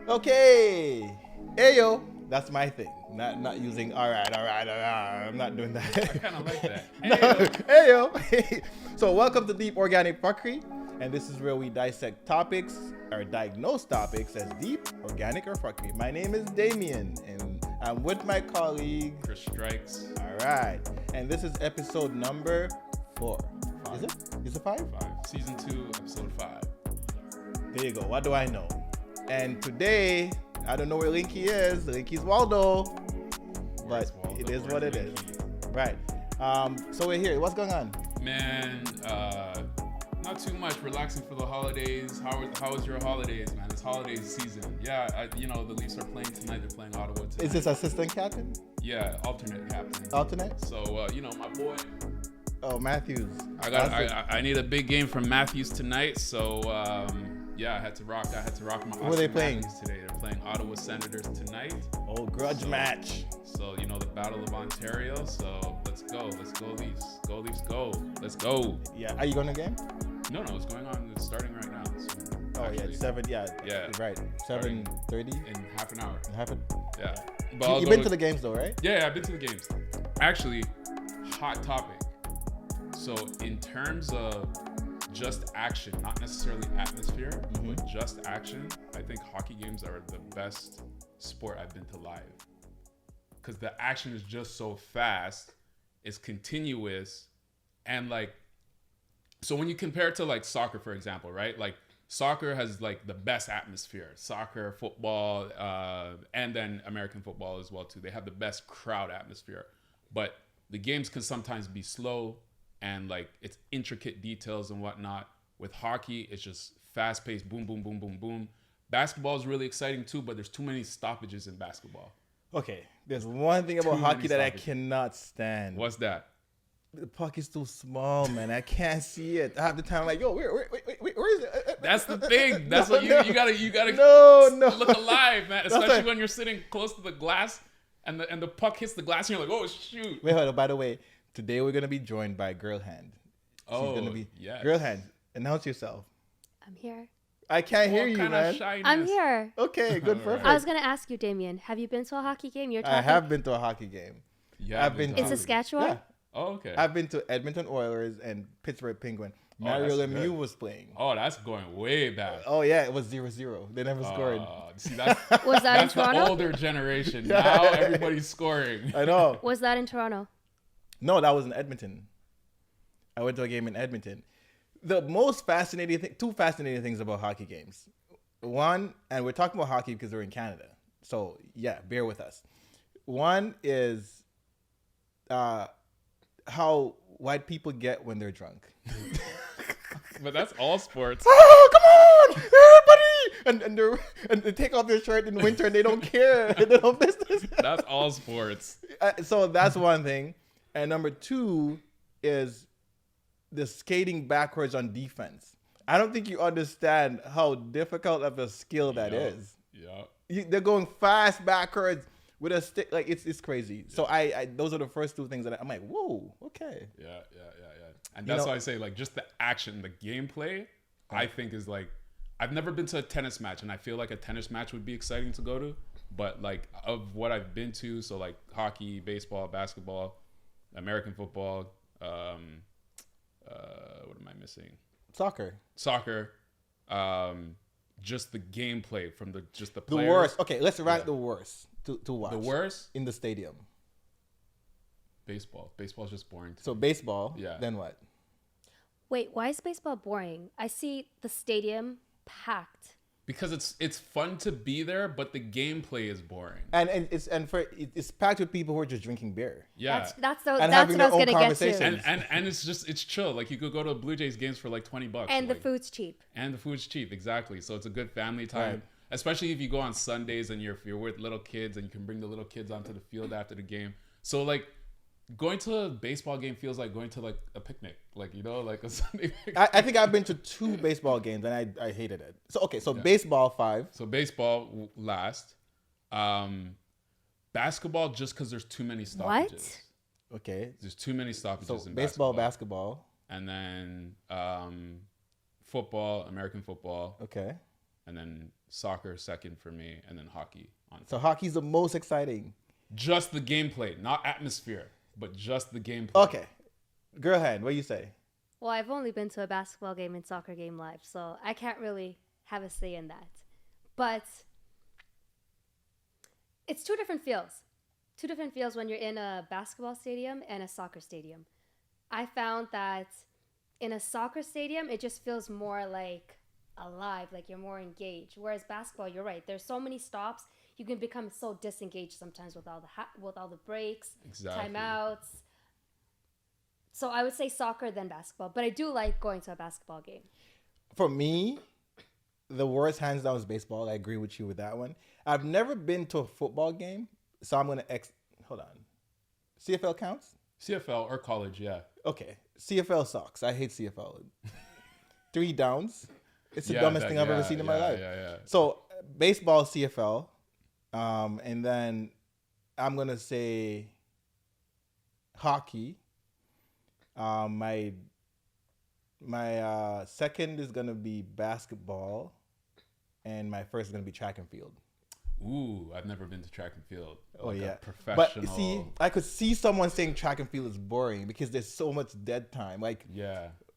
Okay. Ayo. That's my thing. Not using all right. I'm not doing that. I kind of like that. No, Ayo. So welcome to Deep.Organic.Phuckery. And this is where we dissect topics or diagnose topics as deep, organic, or fuckery. My name is Damion, and I'm with my colleague Chris Strikes. All right. And this is episode number 4. Five. Is it? Is it 5? 5. Season 2, episode 5. There you go. What do I know? And today, I don't know where Linky is. Linky's Waldo. Where's But Waldo? it is Where's what it is. Linky? Right. So we're here. What's going on? Man, not too much. Relaxing for the holidays. How was your holidays, man? It's holiday season. Yeah, the Leafs are playing tonight. They're playing Ottawa tonight. Is this assistant captain? Yeah, alternate captain. Alternate? So, my boy. Oh, Matthews. I need a big game from Matthews tonight. So, I had to rock my Who are they Austin playing? Matthews today. They're playing Ottawa Senators tonight. Oh, grudge match. So, the Battle of Ontario. So, let's go. Let's go, Leafs. Go, Leafs, go. Let's go. Yeah. Are you going to the game? No, it's going on. It's starting right now. So Actually, 7. Yeah. Right. 7:30. In half an hour. Yeah. But You've been to the games though, right? Yeah, I've been to the games. Actually, hot topic. So, in terms of just action, not necessarily atmosphere, but just action, I think hockey games are the best sport I've been to live. Because the action is just so fast, it's continuous, and so when you compare it to soccer, for example, right? Soccer has the best atmosphere. Soccer, football, and then American football as well too. They have the best crowd atmosphere. But the games can sometimes be slow and it's intricate details and whatnot. With hockey, it's just fast paced, boom, boom, boom, boom, boom. Basketball is really exciting too, but there's too many stoppages in basketball. Okay. There's one thing about hockey that I cannot stand. What's that? The puck is too small, man. I can't see it. Half the time, where is it? That's the thing. That's what you gotta No. look alive, man. Especially when you're sitting close to the glass and the puck hits the glass and you're like, oh shoot. Wait, hold on. By the way, today we're gonna be joined by Girl Hand. She's gonna be yes. Girl Hand. Announce yourself. I'm here. I can't hear What you, kind man. of shyness? I'm here. Okay, good, perfect. I was gonna ask you, Damion, have you been to a hockey game? You're talking. I have been to a hockey game. Yeah, I've been In to- Saskatchewan? Yeah, Oh, okay. I've been to Edmonton Oilers and Pittsburgh Penguin. Mario that's Lemieux good. was playing. Oh, that's going way back. Oh yeah, it was 0-0. They never scored. See, that's Was that in that's the Toronto? older generation. Yeah. Now everybody's scoring. I know. Was that in Toronto? No, that was in Edmonton. I went to a game in Edmonton. The most fascinating thing, 2 fascinating things about hockey games. One, and we're talking about hockey because we're in Canada. So yeah, bear with us. One is how white people get when they're drunk. But that's all sports. Oh, come on, everybody! And they take off their shirt in winter and they don't care. They don't business. That's all sports. So that's one thing. And number 2 is the skating backwards on defense. I don't think you understand how difficult of a skill that is. Yeah. They're going fast backwards with a stick. It's crazy. So I those are the first 2 things that I'm like, whoa, okay. Yeah. And that's why I say just the action, the gameplay, I think is I've never been to a tennis match, and I feel like a tennis match would be exciting to go to. But of what I've been to, so hockey, baseball, basketball, American football, what am I missing? Soccer. Just the gameplay from the The players. worst. Okay, let's rank the worst to watch. The worst? in the stadium. Baseball. Baseball's just boring to So me. baseball. Yeah. Then what? Wait, why is baseball boring? I see the stadium packed. Because it's fun to be there, but the gameplay is boring. And it's packed with people who are just drinking beer. Yeah. That's And what having I their was own gonna get to. conversations. And it's chill. You could go to Blue Jays games for $20. And the food's cheap. And the food's cheap, exactly. So it's a good family time. Right. Especially if you go on Sundays and if you're with little kids and you can bring the little kids onto the field after the game. So going to a baseball game feels like going to a picnic, a Sunday picnic. I think I've been to 2 baseball games and I hated it. So baseball 5. So baseball last. Basketball just because there's too many stoppages. What? Okay. There's too many stoppages So in baseball, basketball. And then football, American football. Okay. and then soccer second for me, and then hockey on. So hockey's the most exciting. Just the gameplay, not atmosphere, but just the gameplay. Okay. Girl hand, what do you say? Well, I've only been to a basketball game and soccer game live, so I can't really have a say in that. But it's two different feels. Two different feels when you're in a basketball stadium and a soccer stadium. I found that in a soccer stadium, it just feels more like alive, like you're more engaged. Whereas basketball, you're right. There's so many stops. You can become so disengaged sometimes with all the breaks, timeouts. So I would say soccer then basketball, but I do like going to a basketball game. For me, the worst hands down is baseball. I agree with you with that one. I've never been to a football game, so I'm gonna hold on. CFL counts? CFL or college, yeah. Okay. CFL sucks. I hate CFL. 3 downs. It's the dumbest thing I've ever seen in my life. Yeah. So baseball, CFL, and then I'm gonna say hockey. My second is gonna be basketball, and my first is gonna be track and field. Ooh, I've never been to track and field. Oh yeah, professional. But see, I could see someone saying track and field is boring because there's so much dead time. Like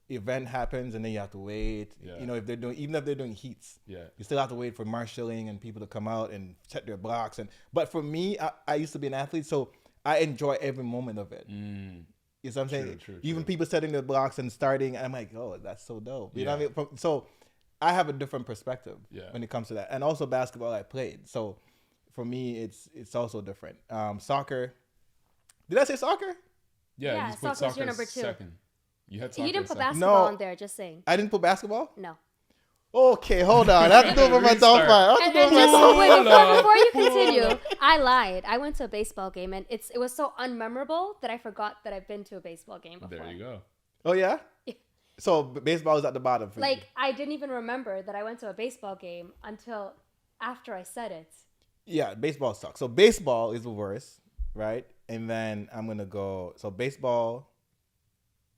event happens and then you have to wait. Yeah. You know, if they're doing heats, you still have to wait for marshalling and people to come out and set their blocks. But for me, I used to be an athlete, so I enjoy every moment of it. You know what I'm saying? Even people setting their blocks and starting, I'm like, oh, that's so dope. You know what I mean? So I have a different perspective when it comes to that. And also basketball I played. So for me, it's also different. Soccer. Did I say soccer? Yeah, you put soccer's your number 2. Second. You had soccer. You didn't put basketball on there, just saying. I didn't put basketball? No. Okay, hold on. I have to do it for my top 5. Before you continue, I lied. I went to a baseball game, and it was so unmemorable that I forgot that I've been to a baseball game before. There you go. Oh, yeah? So baseball is at the bottom for you. I didn't even remember that I went to a baseball game until after I said it. Yeah, baseball sucks. So baseball is the worst, right? And then I'm going to go, so baseball,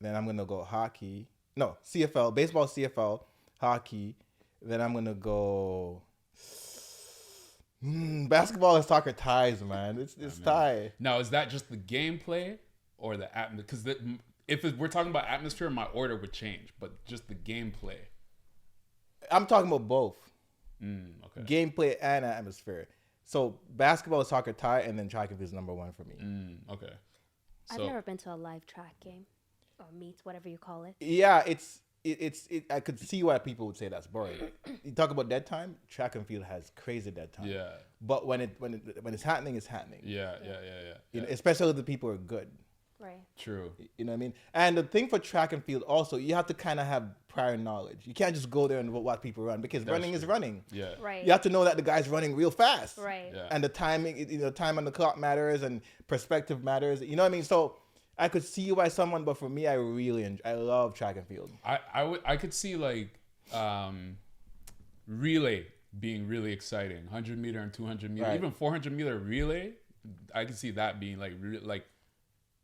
then I'm going to go hockey. No, CFL, baseball, CFL, hockey. Then I'm going to go basketball and soccer ties, man. It's tie. Now, is that just the gameplay or the atmosphere? Because if we're talking about atmosphere, my order would change, but just the gameplay. I'm talking about both. Okay. Gameplay and atmosphere. So basketball and soccer tie, and then track and field is number 1 for me. Okay. I've never been to a live track game or meet, whatever you call it. Yeah, it's I could see why people would say that's boring. You talk about dead time, track and field has crazy dead time. Yeah. But when it's happening, it's happening. Yeah. You know, especially if the people are good. Right. True. You know what I mean? And the thing for track and field also, you have to kind of have prior knowledge. You can't just go there and watch people run because running is running. Yeah. Right. You have to know that the guy's running real fast. Right. Yeah. And the timing, time on the clock matters and perspective matters. You know what I mean? So I could see why someone, but for me, I love track and field. I could see relay being really exciting. 100 meter and 200 meter, even 400 meter relay. I could see that being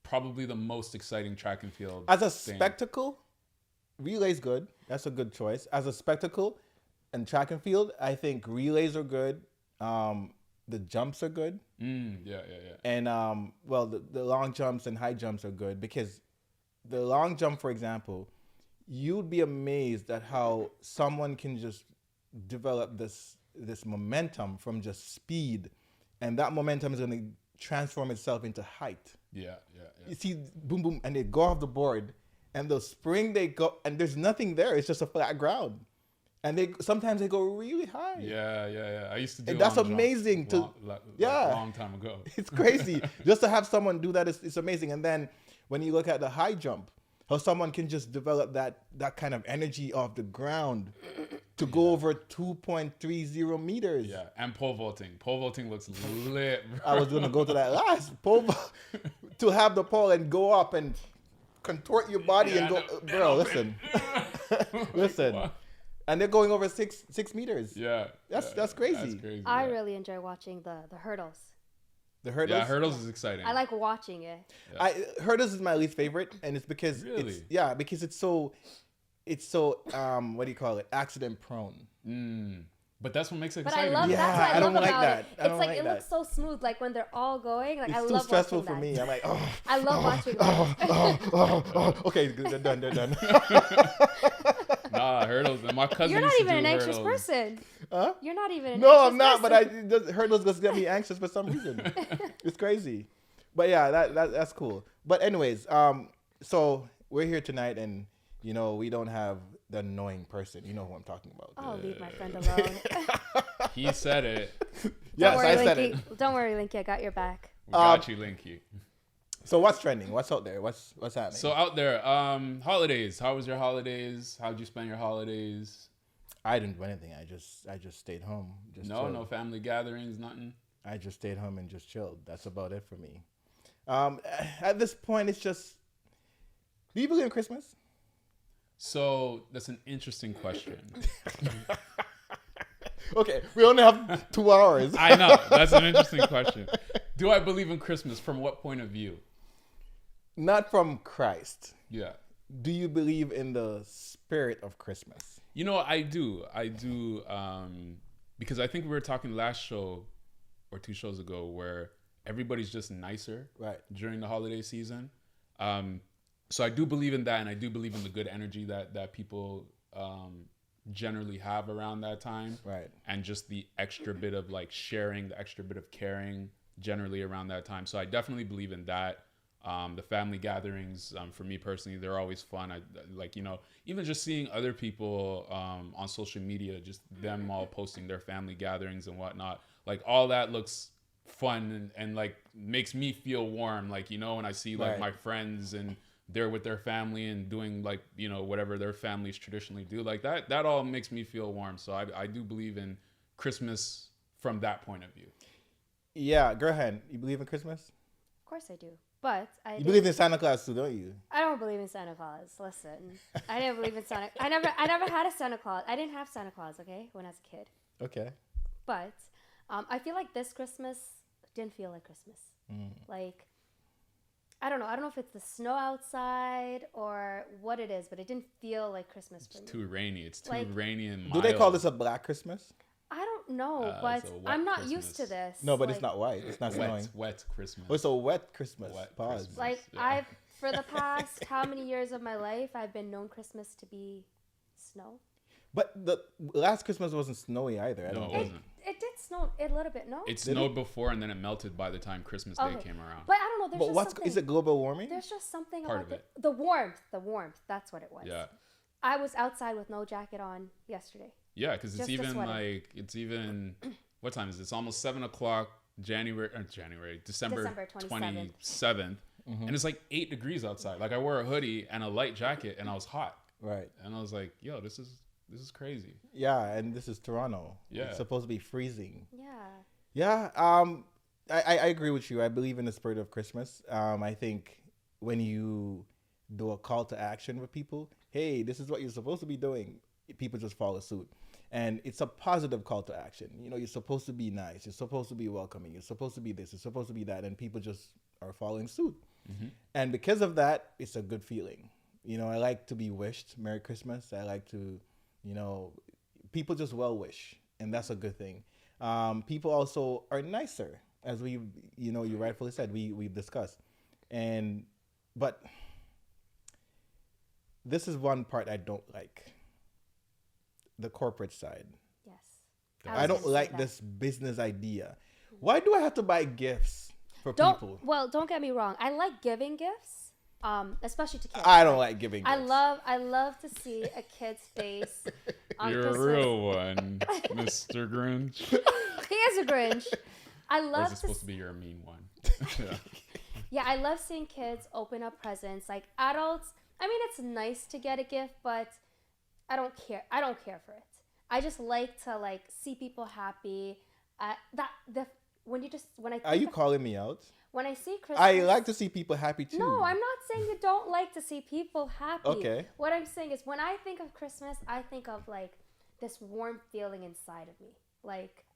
probably the most exciting track and field. As a spectacle, relay's good. That's a good choice. As a spectacle and track and field, I think relays are good. The jumps are good. Yeah. And the long jumps and high jumps are good because the long jump, for example, you'd be amazed at how someone can just develop this momentum from just speed, and that momentum is going to transform itself into height. Yeah. You see, boom, boom, and they go off the board, and the spring they go, and there's nothing there. It's just a flat ground. And sometimes they go really high. Yeah. I used to do. And that's amazing long time ago. It's crazy just to have someone do that. It's amazing. And then when you look at the high jump, how someone can just develop that kind of energy off the ground to go over 2.30 meters. Yeah, and pole vaulting. Pole vaulting looks lit, bro. I was gonna go to that last to have the pole and go up and contort your body and go, bro. Listen, listen. Wow. And they're going over 6 meters. Yeah. That's crazy. That's crazy. I really enjoy watching the hurdles. The hurdles? Yeah, hurdles is exciting. I like watching it. Yeah. Hurdles is my least favorite, and it's because because it's so what do you call it? Accident prone. But that's what makes it But I exciting. love Yeah, that's what I, I don't love like about that. it. I don't It's like like it that. looks so smooth. Like when they're all going. Like It's I too love stressful watching for that. me. I'm like, oh, I love watching that. okay, they're done. They're done. Nah, hurdles. And my cousin You're not used to even do an anxious hurdles. person. Huh? You're not even an No, anxious I'm not. person. But hurdles just get me anxious for some reason. It's crazy. But yeah, that's cool. But anyways, so we're here tonight, and we don't have the annoying person. You know who I'm talking about. Oh, leave my friend alone. He said it. Yes, Don't worry, I said Linky. it. Don't worry, Linky. I got your back. We got you, Linky. So what's trending? What's out there? What's happening? So out there, holidays. How was your holidays? How'd you spend your holidays? I didn't do anything. I just stayed home. No family gatherings, nothing. I just stayed home and just chilled. That's about it for me. At this point, it's just. Do you believe in Christmas? So that's an interesting question. Okay, we only have 2 hours. I know, that's an interesting question. Do I believe in Christmas? From what point of view? Not from Christ. Yeah. Do you believe in the spirit of Christmas? I do. Because I think we were talking last show or 2 shows ago where everybody's just nicer during the holiday season. So I do believe in that, and I do believe in the good energy that people generally have around that time. Right. And just the extra bit of like sharing, the extra bit of caring generally around that time. So I definitely believe in that. The family gatherings, for me personally, they're always fun. I like, even just seeing other people on social media, just them all posting their family gatherings and whatnot. Like all that looks fun and like makes me feel warm. Like, when I see like my friends and they're with their family and doing like, whatever their families traditionally do, like that all makes me feel warm. So I do believe in Christmas from that point of view. Yeah, go ahead. You believe in Christmas? Of course I do. But You believe in Santa Claus too, don't you? I don't believe in Santa Claus. Listen, I didn't believe in Santa. I never had a Santa Claus. I didn't have Santa Claus. Okay, when I was a kid. Okay. But I feel like this Christmas didn't feel like Christmas. Like I don't know. I don't know if it's the snow outside or what it is, but it didn't feel like Christmas for me. It's too rainy. It's too Like, rainy and mild. Do they call this a black Christmas? I don't know, but it's a wet I'm not Christmas. used to this. No, but it's not white. It's not snowing. Wet Christmas. Oh, it's a wet Christmas. Wet Pause. Christmas. Like Yeah. for the past how many years of my life, I've been known Christmas to be snow. But the last Christmas wasn't snowy either. I No, don't it think. wasn't. It did snow a little bit, no? It snowed before and then it melted by the time Christmas Day Okay. came around. But I don't know. There's But just what's something. is it global warming? There's just something Part about of it. the warmth. The warmth. That's what it was. Yeah. I was outside with no jacket on yesterday. Yeah, because it's Just a even sweater. like, what time is it? It's almost 7 o'clock, December 27th. And it's like 8 degrees outside. Like I wore a hoodie and a light jacket and I was hot. Right. And I was like, yo, this is crazy. Yeah, and this is Toronto. Yeah. It's supposed to be freezing. Yeah. Yeah. I agree with you. I believe in the spirit of Christmas. I think when you do a call to action with people, hey, this is what you're supposed to be doing, people just follow suit. And it's a positive call to action. You're supposed to be nice. You're supposed to be welcoming. You're supposed to be this. You're supposed to be that. And people just are following suit. And because of that, it's a good feeling. I like to be wished Merry Christmas. I like to, people just well wish. And that's a good thing. People also are nicer, as we, you rightfully said, we've discussed. But this is one part I don't like. The corporate side. Yes. I don't like this business idea. Why do I have to buy gifts for people? Well, don't get me wrong. I like giving gifts, especially to kids. I don't like giving gifts. I love to see a kid's face on You're Christmas. a real one, Mr. Grinch. He is a Grinch. I Or love is it supposed to be your mean one? Yeah. Yeah, I love seeing kids open up presents. Like adults, I mean, it's nice to get a gift, but I don't care. I don't care for it. I just like to see people happy. When I Are you calling me out? when I see Christmas, I like to see people happy too. No, I'm not saying you don't like to see people happy. Okay. What I'm saying is when I think of Christmas, I think of this warm feeling inside of me.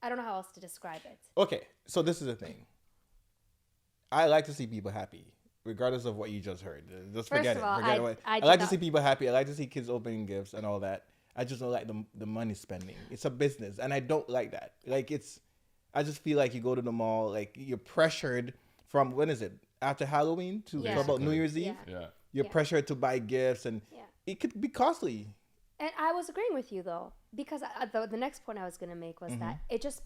I don't know how else to describe it. Okay, so this is the thing. I like to see people happy, regardless of what you just heard. Just First forget of it. all, Forget it. I I did like to not- see people happy. I like to see kids opening gifts and all that. I just don't like the money spending. It's a business, and I don't like that. Like I just feel like you go to the mall, like you're pressured from when is it after Halloween to Yeah. for about New Year's Eve. Yeah. You're pressured to buy gifts, and Yeah. it could be costly. And I was agreeing with you though, because the next point I was gonna make was that it just,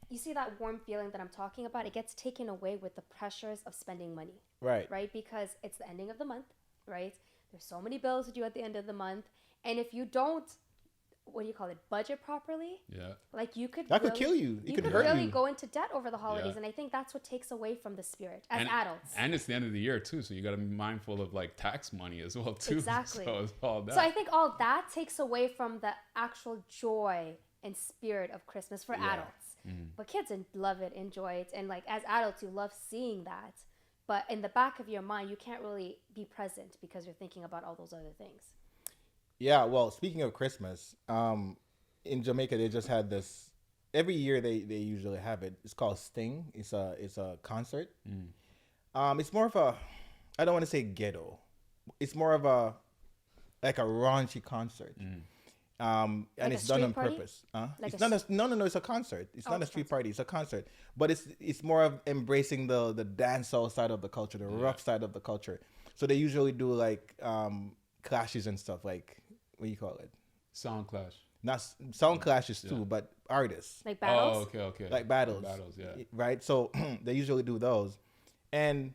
you see that warm feeling that I'm talking about, it gets taken away with the pressures of spending money, Right. right? Because it's the ending of the month, right? There's so many bills to do at the end of the month, and if you don't, what do you call it, budget properly, Yeah. like you could That could kill you. It You could could hurt really you. go into debt over the holidays, Yeah. and I think that's what takes away from the spirit as and, adults. And it's the end of the year too, so you got to be mindful of like tax money as well too. Exactly. So it's all that. So I think all that takes away from the actual joy and spirit of Christmas for adults. But kids love it, enjoy it, and like as adults, you love seeing that. But in the back of your mind, you can't really be present because you're thinking about all those other things. Yeah. Well, speaking of Christmas, in Jamaica they just had this. Every year they usually have it. It's called Sting. It's a concert. It's more of a, I don't want to say ghetto. It's more of a like a raunchy concert. And Like a it's done on street party? purpose. Like It's not a, no. It's a concert. It's not a it's a street concert. party. It's a concert. But it's more of embracing the dancehall side of the culture, the rough side of the culture. So they usually do like clashes and stuff. Like what do you call it? Sound clash. Not sound clashes too, but artists Like battles. Oh, okay. like battles. Battles, yeah. Right. So they usually do those, and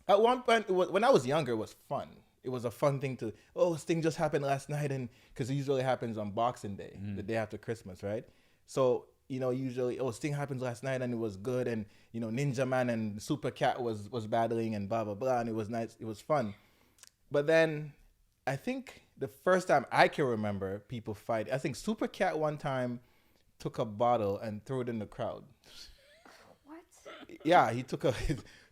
at one point, when I was younger, it was fun. It was a fun thing to, Sting just happened last night, and because it usually happens on Boxing Day, the day after Christmas, right? So usually, Sting happens last night, and it was good, and Ninja Man and Super Cat was battling, and blah blah blah, and it was nice, it was fun. But then, I think the first time I can remember people fight, I think Super Cat one time took a bottle and threw it in the crowd. What? Yeah, he took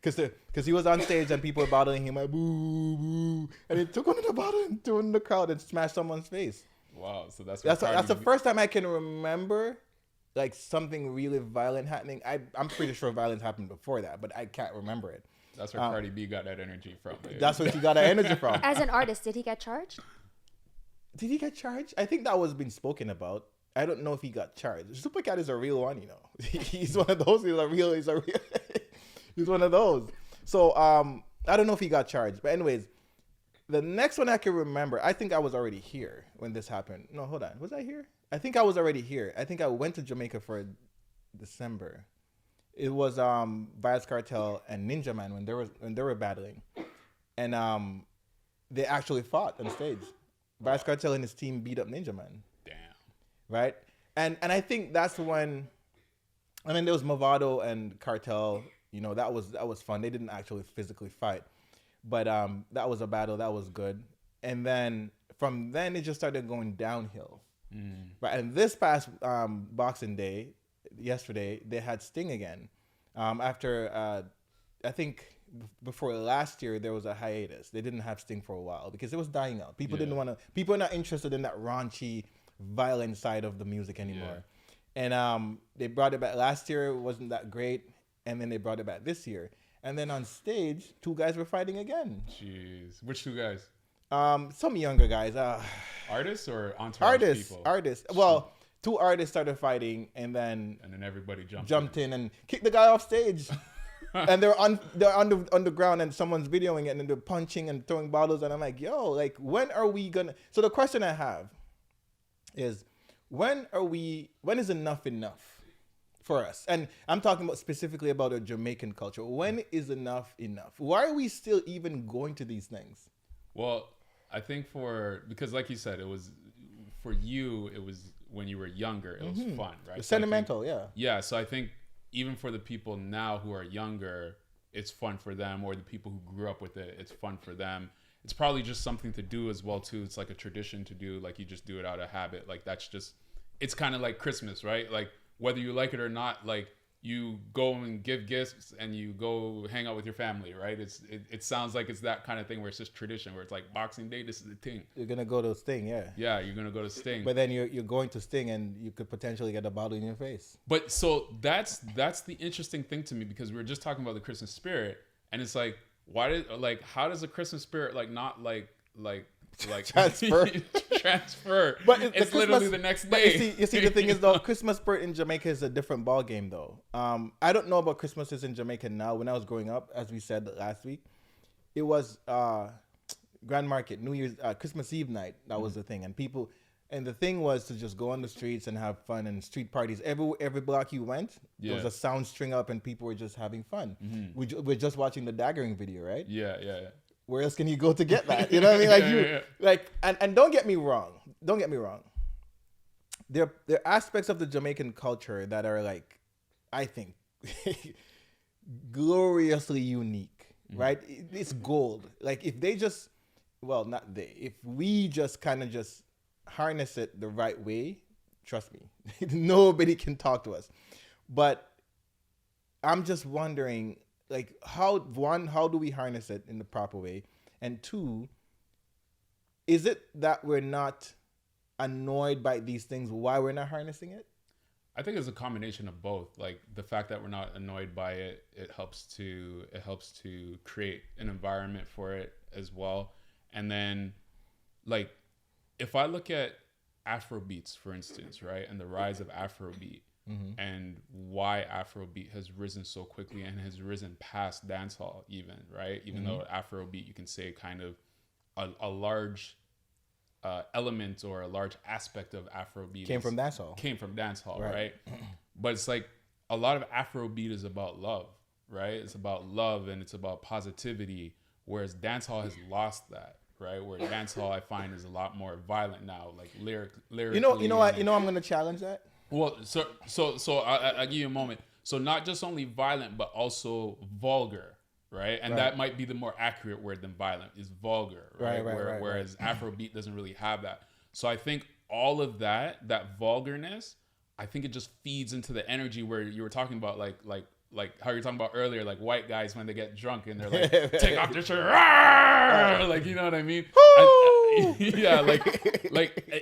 because he was on stage and people were bottling him like boo boo, and he took one of the bottle and threw it in the crowd and smashed someone's face. Wow. So that's That's the first time I can remember like something really violent happening. I'm pretty sure violence happened before that, but I can't remember it. That's where Cardi B got that energy from. Baby. That's where she got that energy from. As an artist, did he get charged? Did he get charged? I think that was being spoken about. I don't know if he got charged. Super Cat is a real one, He's one of those. He's a real. He's one of those. So I don't know if he got charged, but anyways, the next one I can remember. I think I was already here when this happened. No, hold on. Was I here? I think I was already here. I think I went to Jamaica for December. It was Vybz Kartel and Ninja Man when they were battling, and they actually fought on stage. Vybz Kartel and his team beat up Ninja Man. Damn. Right? And I think that's when, I mean, there was Movado and Cartel. That was fun. They didn't actually physically fight, but that was a battle that was good. And then from then it just started going downhill. Right? And this past Boxing Day, yesterday, they had Sting again. After I think before last year there was a hiatus. They didn't have Sting for a while because it was dying out. People didn't want to. People are not interested in that raunchy, violent side of the music anymore. And they brought it back last year. It wasn't that great, and then they brought it back this year. And then on stage, two guys were fighting again. Jeez. Which two guys? Some younger guys. Artists or entourage people? Artists. Well, two artists started fighting, and then everybody jumped in and kicked the guy off stage. And they're on the ground, and someone's videoing it, and then they're punching and throwing bottles. And I'm like, yo, like, when are we gonna? So the question I have is, when is enough for us? And I'm talking about specifically about a Jamaican culture. When is enough? Why are we still even going to these things? Well, I think because like you said, it was for you. It was when you were younger. It was fun, right? It's sentimental, yeah. Yeah. So I think even for the people now who are younger, it's fun for them, or the people who grew up with it, it's fun for them. It's probably just something to do as well too. It's like a tradition to do. Like you just do it out of habit. Like that's just. It's kind of like Christmas, right? Like whether you like it or not, like you go and give gifts and you go hang out with your family, right? It sounds like it's that kind of thing where it's just tradition, where it's like Boxing Day, this is the thing. You're gonna go to Sting, yeah. Yeah, you're gonna go to Sting. But then you're going to Sting and you could potentially get a bottle in your face. But so that's the interesting thing to me, because we were just talking about the Christmas spirit, and it's like how does the Christmas spirit not Like Transfer. transfer. But It's literally the next But day. you see, the thing is though, Christmas spirit in Jamaica is a different ball game though. I don't know about Christmases in Jamaica now. When I was growing up, as we said last week, it was Grand Market, New Year's, Christmas Eve night. That was the thing, and people. And the thing was to just go on the streets and have fun and street parties. Every block you went, there was a sound string up and people were just having fun. We're just watching the daggering video, right? Yeah. Where else can you go to get that? You know what I mean? Like like, and don't get me wrong. There are aspects of the Jamaican culture that are like, I think, gloriously unique, right? It's gold. Like if they just, well, not they, if we just kind of just harness it the right way, trust me, nobody can talk to us. But I'm just wondering, like, how do we harness it in the proper way? And two, is it that we're not annoyed by these things, why we're not harnessing it? I think it's a combination of both. Like the fact that we're not annoyed by it, it helps to create an environment for it as well. And then, like, if I look at Afrobeats, for instance, right, and the rise of Afrobeat, and why Afrobeat has risen so quickly and has risen past dancehall even, right? Even though Afrobeat, you can say kind of a large element or a large aspect of Afrobeat Came from dancehall, right? But it's like a lot of Afrobeat is about love, right? It's about love and it's about positivity, whereas dancehall has lost that. Right, where dancehall I find is a lot more violent now, like lyrically. You know what? I'm gonna challenge that. Well, so I'll give you a moment. So not just only violent, but also vulgar, right? And that might be the more accurate word than violent is vulgar, right? Whereas Afrobeat doesn't really have that. So I think all of that vulgarness, I think it just feeds into the energy where you were talking about, like how you're talking about earlier, like white guys when they get drunk and they're like, take off their shirt, like, you know what I mean? Yeah, like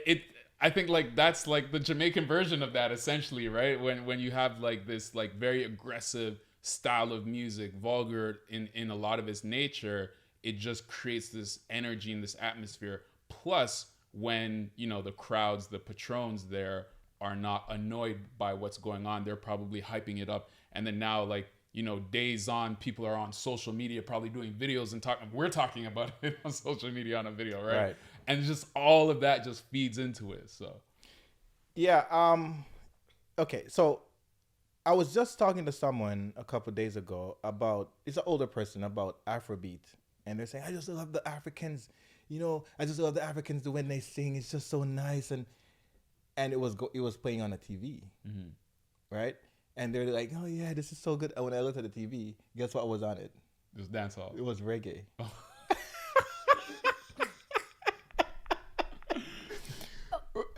it. I think like that's like the Jamaican version of that essentially, right? When you have like this like very aggressive style of music, vulgar in a lot of its nature, it just creates this energy and this atmosphere. Plus, when you know the crowds, the patrons there are not annoyed by what's going on, they're probably hyping it up. And then now, like, you know, days on, people are on social media probably doing videos and talking. We're talking about it on social media on a video, right? And just all of that just feeds into it. So, yeah. Okay. So, I was just talking to someone a couple of days ago about, it's an older person, about Afrobeat, and they're saying, I just love the Africans. You know, I just love the Africans when they sing. It's just so nice, and it was playing on the TV, right? And they're like, oh yeah, this is so good. And when I looked at the TV, guess what was on it? It was dancehall. It was reggae. Oh.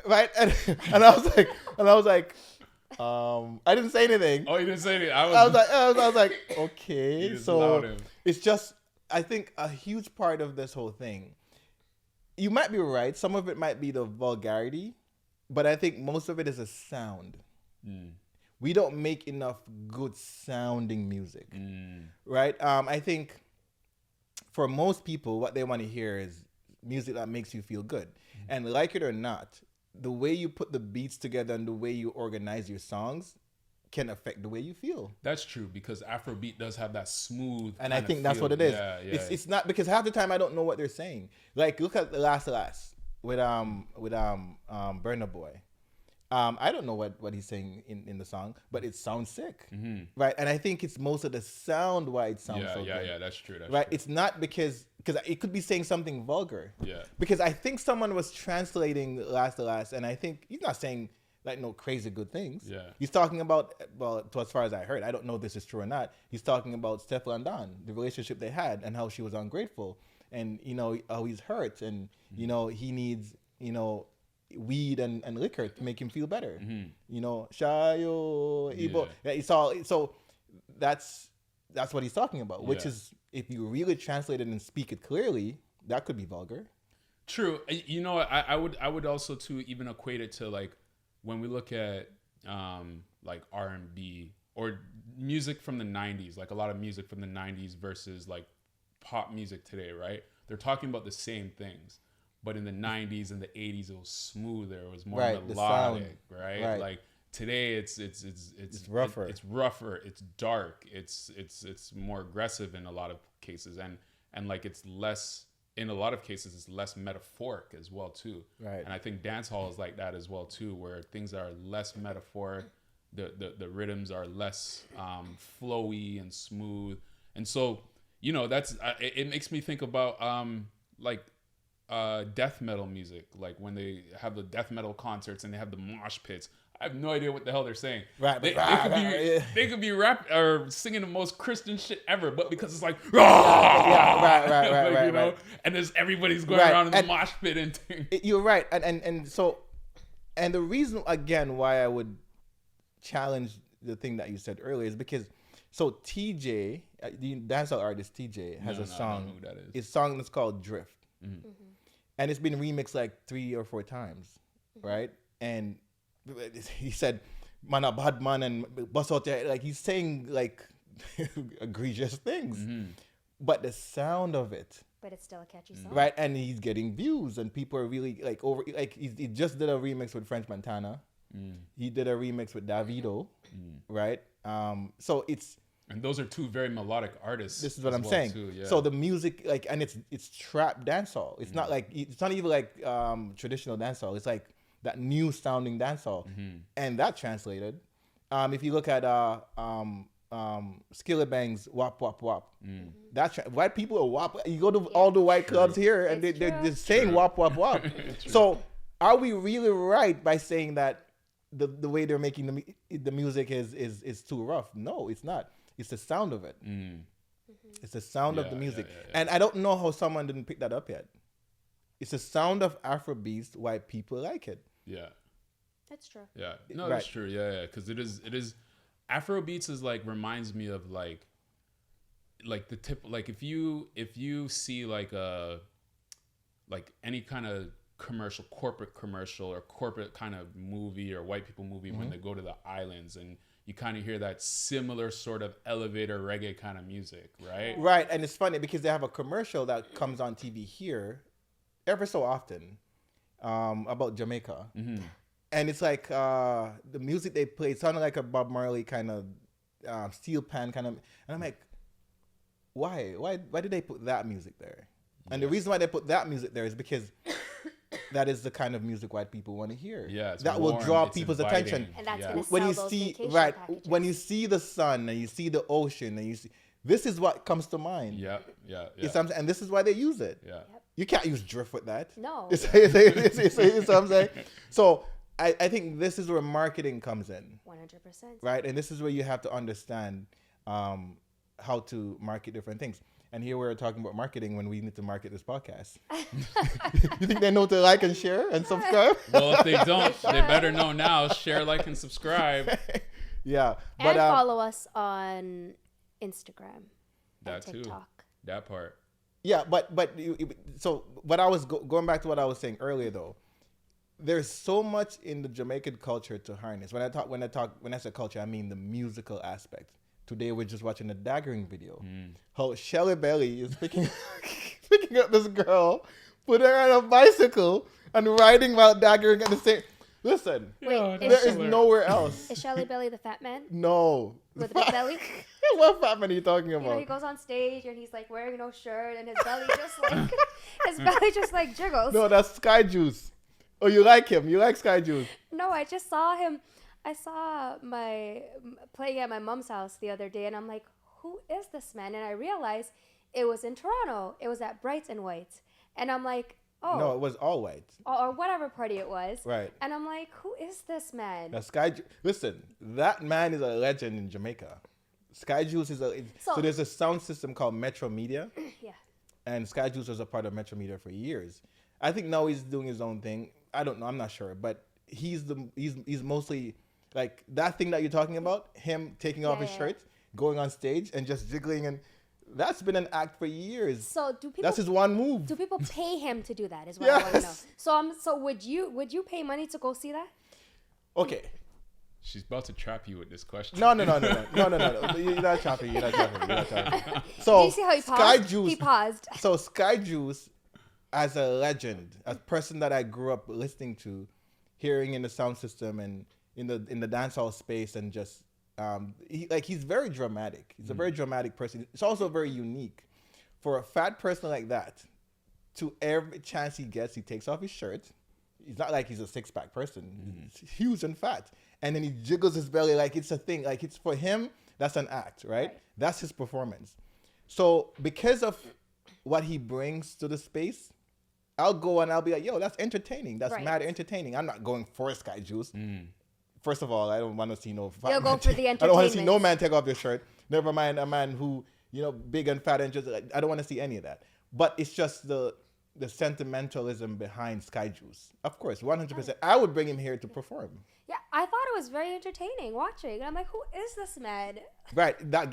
Right? And I was like, I didn't say anything. Oh, you didn't say anything. I was like, okay. So it's just, I think a huge part of this whole thing, you might be right. Some of it might be the vulgarity, but I think most of it is a sound. We don't make enough good sounding music, right? I think for most people, what they want to hear is music that makes you feel good. And like it or not, the way you put the beats together and the way you organize your songs can affect the way you feel. That's true, because Afrobeat does have that smove. And I think that's what it is. Yeah. It's not, because half the time I don't know what they're saying. Like, look at the last with Burna Boy. I don't know what he's saying in the song, but it sounds sick, right? And I think it's most of the sound why it sounds so good. Yeah, that's true. Right? It's not because it could be saying something vulgar. Yeah. Because I think someone was translating last, and I think he's not saying like no crazy good things. Yeah. He's talking about, well, to as far as I heard, I don't know if this is true or not. He's talking about Steph and Don, the relationship they had, and how she was ungrateful, and you know how he's hurt, and you know he needs weed and liquor to make him feel better. You know, Shayo, Ibo. Yeah, it's all. So that's what he's talking about. Which is, if you really translate it and speak it clearly, that could be vulgar. True. You know, I would also too even equate it to like when we look at like R&B or music from the 90s, like a lot of music from the 90s versus like pop music today, right? They're talking about the same things, But in the 90s and the 80s, it was smoother. It was more Right, the melodic, sound. right? Right. Like today, it's rougher. It's rougher. It's dark. It's more aggressive in a lot of cases, and like it's less. In a lot of cases, it's less metaphoric as well too. Right. And I think dancehall is like that as well too, where things are less metaphoric. The rhythms are less flowy and smooth, and so that's it makes me think about like death metal music, like when they have the death metal concerts and they have the mosh pits. I have no idea what the hell they're saying. Right, They could be rap or singing the most Christian shit ever, but because it's like, right. and there's everybody's going around in the mosh pit and thing. You're right, and so the reason again why I would challenge the thing that you said earlier is because TJ, the dancehall artist TJ, has a song. I don't know who that is. His song is called Drift, and it's been remixed like 3 or 4 times, right? And he said, "Man, a bad man," and bust out there, like he's saying like egregious things, but the sound of it. But it's still a catchy song, right? And he's getting views, and people are really like over. Like he just did a remix with French Montana. He did a remix with Davido, right? So it's. And those are 2 very melodic artists. This is what I'm saying. Too, yeah. So the music, like, and it's trap dancehall. It's not like it's not even like traditional dancehall. It's like that new sounding dancehall, and that translated. If you look at Skillet Bang's "Wap Wap Wap," white people are wap. You go to all the white clubs here, and they're saying "Wap Wap Wap." So are we really right by saying that the way they're making the music is too rough? No, it's not. It's the sound of it. It's the sound of the music. And I don't know how someone didn't pick that up yet. It's the sound of Afrobeats. Why people like it. Yeah. That's true. Yeah. No, that's true. Yeah. Because it is. Afrobeats is like reminds me of like the tip. Like if you see like any kind of corporate commercial or corporate kind of movie or white people movie when they go to the islands, and you kind of hear that similar sort of elevator reggae kind of music, right? Right, and it's funny because they have a commercial that comes on TV here ever so often about Jamaica. And it's like the music they play sounded like a Bob Marley kind of steel pan kind of. And I'm like, why did they put that music there? And the reason why they put that music there is because that is the kind of music white people want to hear. Yeah, that will draw people's attention. And that's going to when sell you those see vacation packages. when you see the sun and you see the ocean and you see, this is what comes to mind. Yeah. And this is why they use it. Yeah. You can't use drift with that. No. It's what I'm saying. So I think this is where marketing comes in. 100%. Right, and this is where you have to understand how to market different things. And here we're talking about marketing when we need to market this podcast. You think they know to like and share and subscribe? Well, if they don't, they better know now. Share, like, and subscribe. Yeah. And follow us on Instagram. That and too. TikTok. That part. Yeah, but so what I was going back to what I was saying earlier though. There's so much in the Jamaican culture to harness. When I say culture, I mean the musical aspect. Today we're just watching a daggering video. How Shelly Belly is picking up this girl, putting her on a bicycle, and riding while daggering at the same. Listen, Wait, there is nowhere else. Is Shelly Belly the fat man? No. With the big belly? What fat man are you talking about? You know, he goes on stage and he's like wearing no shirt and his belly just like jiggles. No, that's Sky Juice. Oh, you like him? You like Sky Juice? No, I just saw him. I saw playing at my mom's house the other day, and I'm like, who is this man? And I realized it was in Toronto. It was at Bright and White. And I'm like, oh. No, it was all white. Or whatever party it was. Right. And I'm like, who is this man? Now, listen, that man is a legend in Jamaica. Sky Juice is so there's a sound system called Metro Media. Yeah. And Sky Juice was a part of Metro Media for years. I think now he's doing his own thing. I don't know. I'm not sure. But he's mostly... Like that thing that you're talking about, him taking off his shirt, going on stage and just jiggling, and that's been an act for years. So do people? That's his one move. Do people pay him to do that? Is what I want to know. So would you pay money to go see that? Okay. She's about to trap you with this question. No. You're not trapping. So do you see how he paused? Sky Juice. He paused. So Sky Juice, as a legend, as a person that I grew up listening to, hearing in the sound system and in the dancehall space, and just he's very dramatic. He's a very dramatic person. It's also very unique. For a fat person like that, to every chance he gets, he takes off his shirt. It's not like he's a six-pack person. He's huge and fat. And then he jiggles his belly like it's a thing. Like it's for him, that's an act, right? That's his performance. So because of what he brings to the space, I'll go and I'll be like, yo, that's entertaining. That's mad entertaining. I'm not going for Sky Juice. First of all, I don't want to see no fat You'll man go for the I don't want to see entertainment. no man take off their shirt. Never mind a man who, big and fat and just like, I don't want to see any of that. But it's just the sentimentalism behind Sky Juice. Of course, 100%. I would bring him here to perform. Yeah, I thought it was very entertaining watching. I'm like, who is this man? Right, that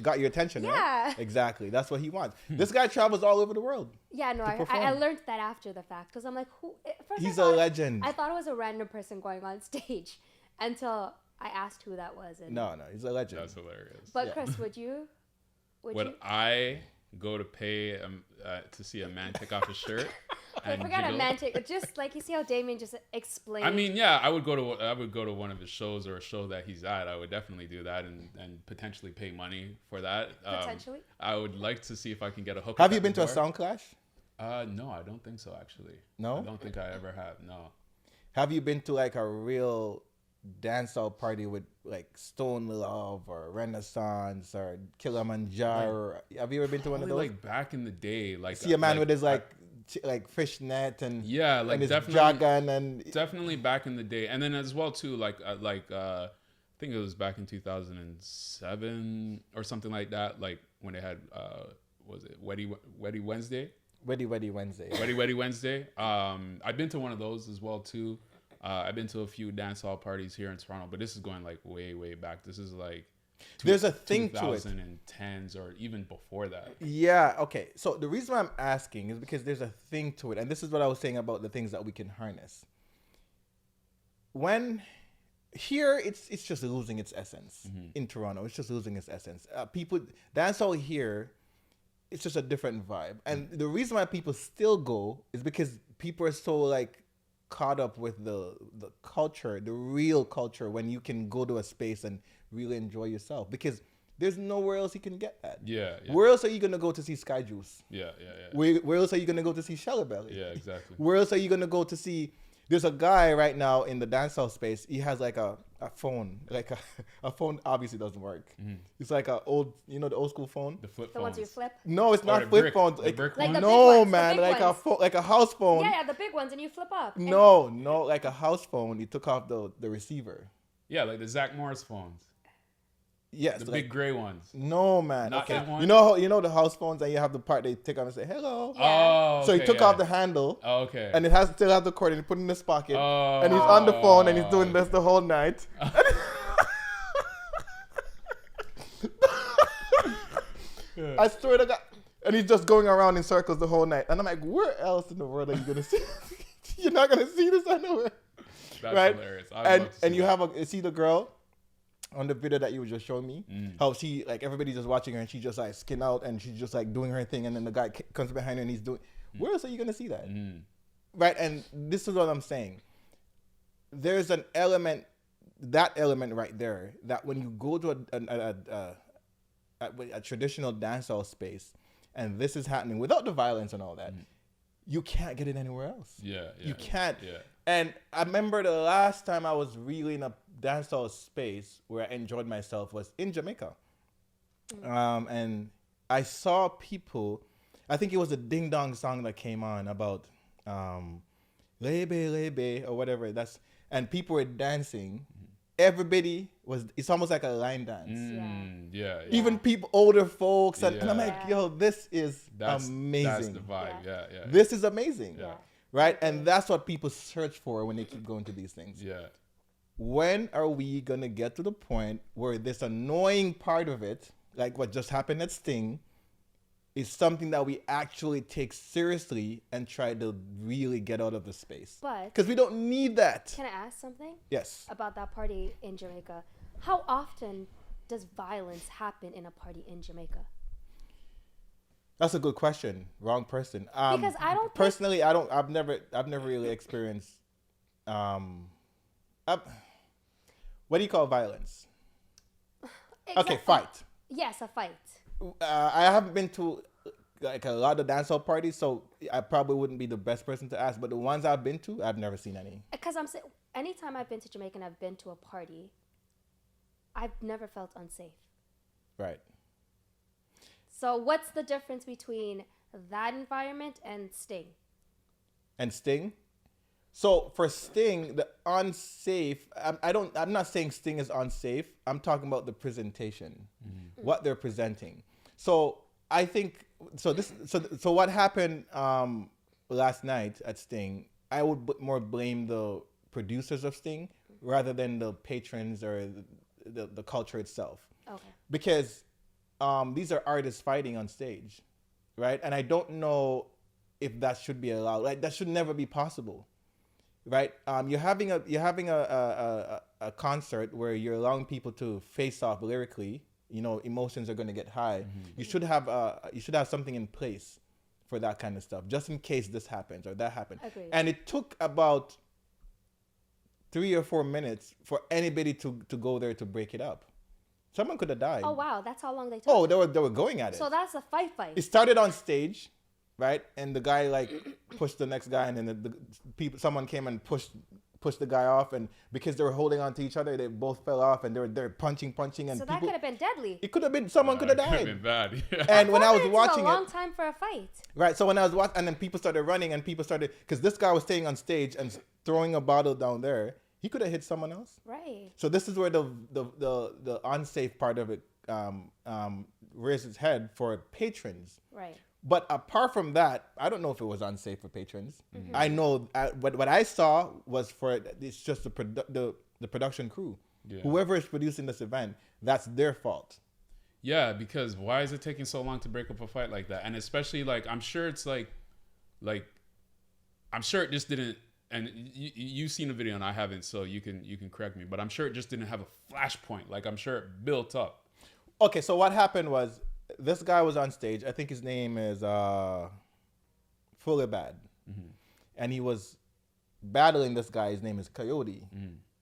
got your attention, Yeah. right? Exactly, that's what he wants. This guy travels all over the world. Yeah, no, I perform. learned that after the fact because I'm like, who? First He's I a thought- legend. I thought it was a random person going on stage until I asked who that was. And, No, he's a legend. That's hilarious. But Chris, would you? Would I go to pay to see a man take off his shirt? Okay, forget a man take. Just like you see how Damion just explained. I mean, yeah, I would go to one of his shows or a show that he's at. I would definitely do that and potentially pay money for that. Potentially? I would like to see if I can get a hook. Have you been to a sound clash? No, I don't think so. Actually, No? I don't think I ever have. No. Have you been to like a real dancehall party with like Stone Love or Renaissance or Kilimanjaro? Have you ever been to one of Probably those? like back in the day, like See a man with his like fishnet and yeah, like and his definitely jogging and definitely back in the day, and then as well too, I think it was back in 2007 or something like that, like when they had was it Weddy Wednesday? Weddy Wednesday. Weddy Wednesday. I've been to one of those as well too. I've been to a few dance hall parties here in Toronto, but this is going like way back. This is like There's a thing to it. 2010s or even before that. Yeah, okay. So the reason why I'm asking is because there's a thing to it. And this is what I was saying about the things that we can harness. When here, it's just losing its essence. In Toronto, it's just losing its essence. People, dancehall here, it's just a different vibe. And the reason why people still go is because people are so like caught up with the culture, the real culture, when you can go to a space and really enjoy yourself, because there's nowhere else you can get that. Yeah. Where else are you gonna go to see Sky Juice? Yeah. Where else are you gonna go to see Shelly Belly? Yeah, exactly. Where else are you gonna go to see? There's a guy right now in the dancehall space. He has like a phone, like a phone. Obviously doesn't work. It's like a old, the old school phone. The flip the ones you phones. flip. No, it's Or not the flip brick- phones. the Like, brick Like the ones? big no, ones, the man, big like a ones. phone, like a house phone. Yeah, the big ones, and you flip up. And- No, like a house phone. He took off the receiver. Yeah, like the Zach Morris phones. Yes, The like, big gray ones. no, man. Not Okay, that one? you know the house phones, and you have the part they take off and say hello. Yeah. Oh, So he okay, took yeah. off the handle. Oh, okay. And it still has the cord, and he put it in his pocket. Oh. And he's on the phone, and he's doing this the whole night. I swear to God. And he's just going around in circles the whole night. And I'm like, where else in the world are you going to see? You're not going to see this anywhere. That's right? hilarious. I'd love to see And you that. have see the girl on the video that you were just showing me, how she, like, everybody's just watching her, and she just like skin out, and she's just like doing her thing, and then the guy comes behind her and he's doing, where else are you going to see that? Right? And this is what I'm saying. There's an element, that element right there, that when you go to a traditional dancehall space, and this is happening without the violence and all that, you can't get it anywhere else. Yeah. You can't. Yeah. And I remember the last time I was really in a dancehall space where I enjoyed myself was in Jamaica. And I saw people, I think it was a Ding Dong song that came on about Lebe, Lebe, or whatever. And people were dancing. Everybody it's almost like a line dance. Yeah. Even people, older folks. And I'm Yeah. like, yo, this is That's amazing. That's the vibe. Yeah. This is amazing. Yeah. Right? And that's what people search for when they keep going to these things. Yeah. When are we going to get to the point where this annoying part of it, like what just happened at Sting, is something that we actually take seriously and try to really get out of the space? But Because we don't need that. can I ask something Yes. about that party in Jamaica? How often does violence happen in a party in Jamaica? That's a good question. Wrong person. Because I don't think- personally, I don't. I've never really experienced. What do you call violence? Okay, fight. Yes, a fight. I haven't been to like a lot of dancehall parties, so I probably wouldn't be the best person to ask. But the ones I've been to, I've never seen any. Because anytime I've been to Jamaica and I've been to a party, I've never felt unsafe. Right. So what's the difference between that environment and Sting? And Sting. So for Sting, the unsafe. I'm not saying Sting is unsafe. I'm talking about the presentation, what they're presenting. So I think so. So what happened last night at Sting? I would more blame the producers of Sting rather than the patrons or the culture itself. Okay. Because these are artists fighting on stage, right? And I don't know if that should be allowed. Like that should never be possible, right? You're having a concert where you're allowing people to face off lyrically. You know, emotions are going to get high. You should have something in place for that kind of stuff, just in case this happens or that happens. Agreed. And it took about 3 or 4 minutes for anybody to go there to break it up. Someone could have died. Oh wow, that's how long they took. Oh, they were going at it. So that's a fight. It started on stage, right? And the guy like pushed the next guy, and then someone came and pushed the guy off, and because they were holding on to each other, they both fell off, and they're punching, and so that could have been deadly. It could have been someone could have died. Could have been bad. Yeah. And when I was 4 minutes watching is a long it, time for a fight. right? So when I was watching, and then people started running, and people started because this guy was staying on stage and throwing a bottle down there. He could have hit someone else. Right. So this is where the unsafe part of it raised its head for patrons. Right. But apart from that, I don't know if it was unsafe for patrons. I know what I saw was it's just the production crew. Yeah. Whoever is producing this event, that's their fault. Yeah, because why is it taking so long to break up a fight like that? And especially like I'm sure it's like I'm sure it just didn't. And you've seen the video and I haven't, so you can correct me. But I'm sure it just didn't have a flashpoint. Like I'm sure it built up. Okay, so what happened was this guy was on stage. I think his name is Fully Bad, and he was battling this guy. His name is Coyote,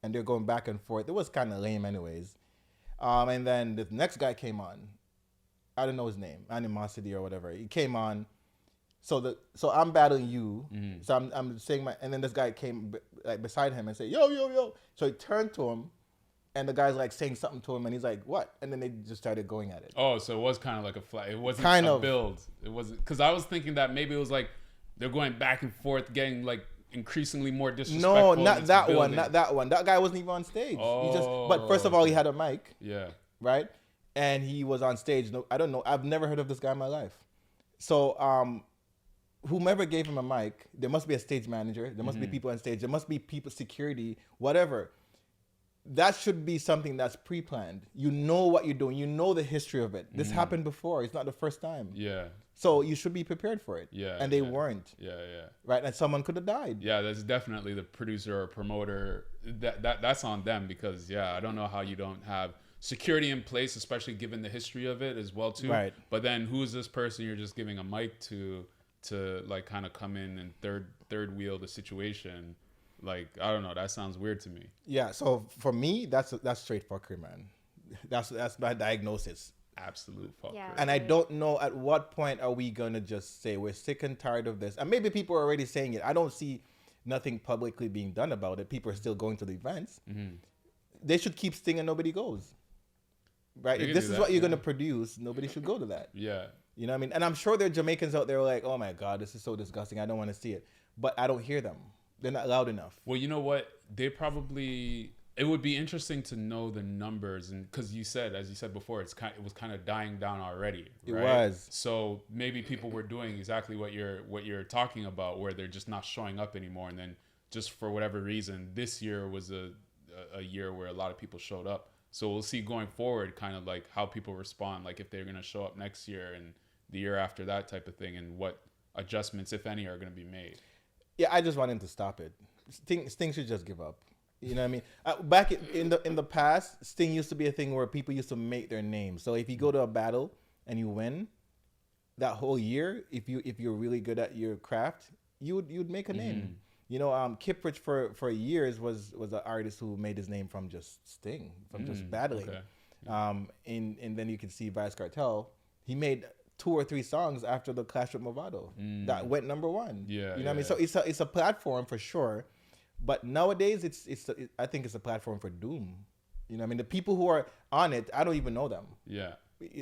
and they're going back and forth. It was kind of lame, anyways. And then the next guy came on. I don't know his name, Animosity or whatever. He came on. So I'm battling you. So I'm saying and then this guy came like beside him and said, yo, yo, yo. So he turned to him, and the guy's like saying something to him, and he's like, what? And then they just started going at it. Oh, so it was kind of like a flat. It wasn't kind a of build. It wasn't, because I was thinking that maybe it was like they're going back and forth, getting like increasingly more disrespectful. No, not that one. Not that one. That guy wasn't even on stage. But first of all, he had a mic. Yeah. Right? And he was on stage. No, I don't know. I've never heard of this guy in my life. So whomever gave him a mic, there must be a stage manager. There must be people on stage. There must be people, security, whatever. That should be something that's pre-planned. You know what you're doing. You know the history of it. This happened before. It's not the first time. Yeah. So you should be prepared for it. Yeah. And they weren't. Yeah, yeah. Right? And someone could have died. Yeah, that's definitely the producer or promoter. That's on them because, I don't know how you don't have security in place, especially given the history of it as well, too. Right. But then who's this person you're just giving a mic to like kind of come in and third wheel the situation? Like, I don't know. That sounds weird to me. Yeah. So for me, that's straight fuckery, man. That's my diagnosis. Absolute fuckery. Yeah. And I don't know at what point are we gonna just say we're sick and tired of this. And maybe people are already saying it. I don't see nothing publicly being done about it. People are still going to the events. They should keep Sting and nobody goes. Right? If this is what you're gonna produce, nobody should go to that. Yeah. You know what I mean? And I'm sure there are Jamaicans out there who are like, oh my God, this is so disgusting. I don't want to see it. But I don't hear them. They're not loud enough. Well, you know what? It would be interesting to know the numbers, and because as you said before, it was kind of dying down already. Right? It was. So maybe people were doing exactly what you're talking about, where they're just not showing up anymore, and then just for whatever reason, this year was a year where a lot of people showed up. So we'll see going forward, kind of like how people respond, like if they're going to show up next year and the year after, that type of thing, and what adjustments, if any, are going to be made. Yeah, I just want him to stop it. Sting should just give up. You know what I mean? Back in the past, Sting used to be a thing where people used to make their names. So if you go to a battle and you win, that whole year, if you're really good at your craft, you'd make a name. You know, Kiprich for years was an artist who made his name from just Sting, from just battling. Okay. And then you can see Vybz Kartel. He made 2 or 3 songs after the Clash with Movado that went number 1. Yeah, you know what I mean. So it's a platform for sure, but nowadays I think it's a platform for doom. You know what I mean. The people who are on it, I don't even know them. Yeah.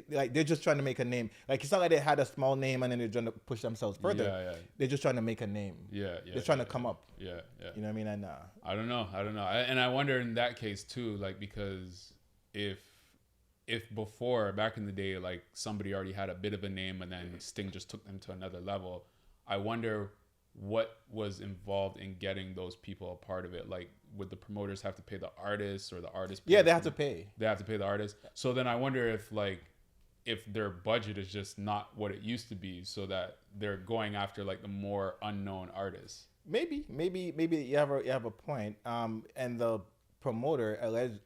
Like they're just trying to make a name. Like it's not like they had a small name and then they're trying to push themselves further. Yeah. They're just trying to make a name. They're trying to come up. Yeah. You know what I mean? And I don't know. And I wonder in that case too, like, because if before, back in the day, like somebody already had a bit of a name and then Sting just took them to another level, I wonder what was involved in getting those people a part of it. Like, would the promoters have to pay the artists, or the artists? Yeah, they have to pay. They have to pay the artists. So then I wonder if their budget is just not what it used to be, so that they're going after like the more unknown artists. Maybe you have a point. And the promoter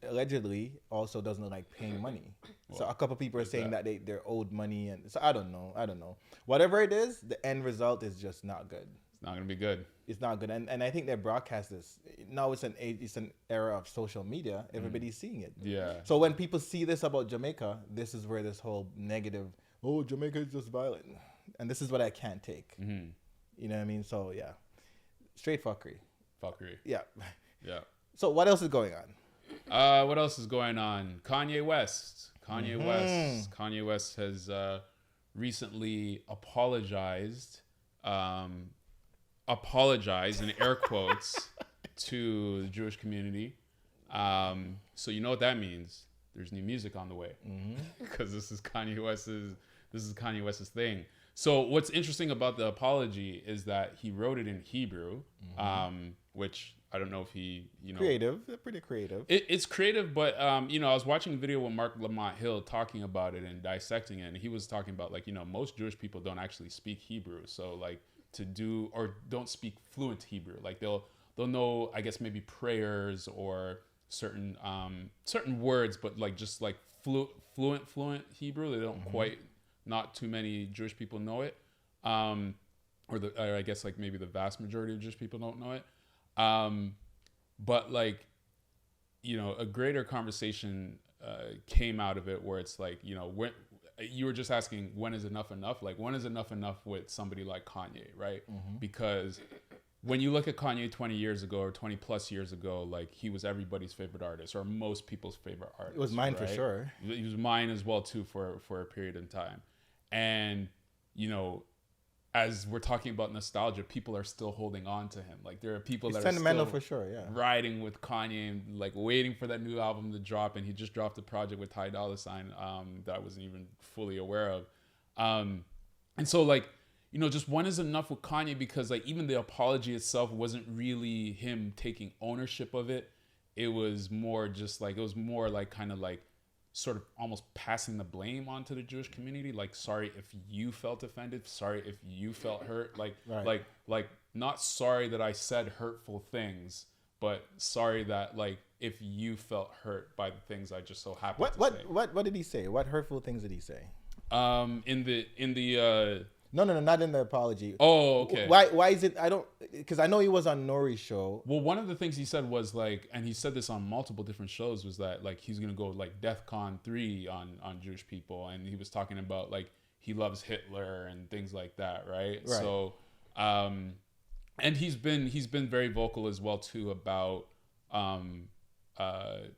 allegedly also doesn't like paying money. So a couple people are saying that they're owed money, and so I don't know. Whatever it is, the end result is just not good. It's not gonna be good. It's not good, and I think they broadcast this. Now it's an era of social media. Everybody's seeing it. Yeah. So when people see this about Jamaica, this is where this whole negative, oh, Jamaica is just violent, and this is what I can't take. You know what I mean? So yeah, straight fuckery. Yeah. Yeah. So what else is going on? What else is going on? Kanye West. Kanye West has recently apologized in air quotes to the Jewish community. So you know what that means? There's new music on the way, because this is Kanye West's thing. So what's interesting about the apology is that he wrote it in Hebrew, which I don't know if he, creative, pretty creative. It's creative, but I was watching a video with Mark Lamont Hill talking about it and dissecting it, and he was talking about most Jewish people don't actually speak Hebrew, so like don't speak fluent Hebrew. Like they'll know, I guess, maybe prayers or certain words, but like just like fluent Hebrew, they don't quite. Not too many Jewish people know it, or I guess like maybe the vast majority of Jewish people don't know it. But like, a greater conversation came out of it where it's like, when you were just asking, when is enough enough? Like, when is enough enough with somebody like Kanye, right? Because when you look at Kanye 20 years ago or 20 plus years ago, like he was everybody's favorite artist or most people's favorite artist. It was mine, right? for sure. He was mine as well too for a period of time. And, as we're talking about nostalgia, people are still holding on to him. Like there are people that are sentimental still for sure, yeah, riding with Kanye and like waiting for that new album to drop. And he just dropped a project with Ty Dolla $ign that I wasn't even fully aware of. And so like, just one is enough with Kanye, because like even the apology itself wasn't really him taking ownership of it. It was more kind of like sort of almost passing the blame onto the Jewish community. Like, sorry if you felt offended. Sorry if you felt hurt. Like, right. like not sorry that I said hurtful things, but sorry that like if you felt hurt by the things I just so happened to say. What did he say? What hurtful things did he say? In the No, not in the apology. Oh, okay. Why is it? Because I know he was on Nori's show. Well, one of the things he said was like, and he said this on multiple different shows, was that like he's gonna go like DEFCON 3 on Jewish people, and he was talking about like he loves Hitler and things like that, right? So, and he's been very vocal as well too about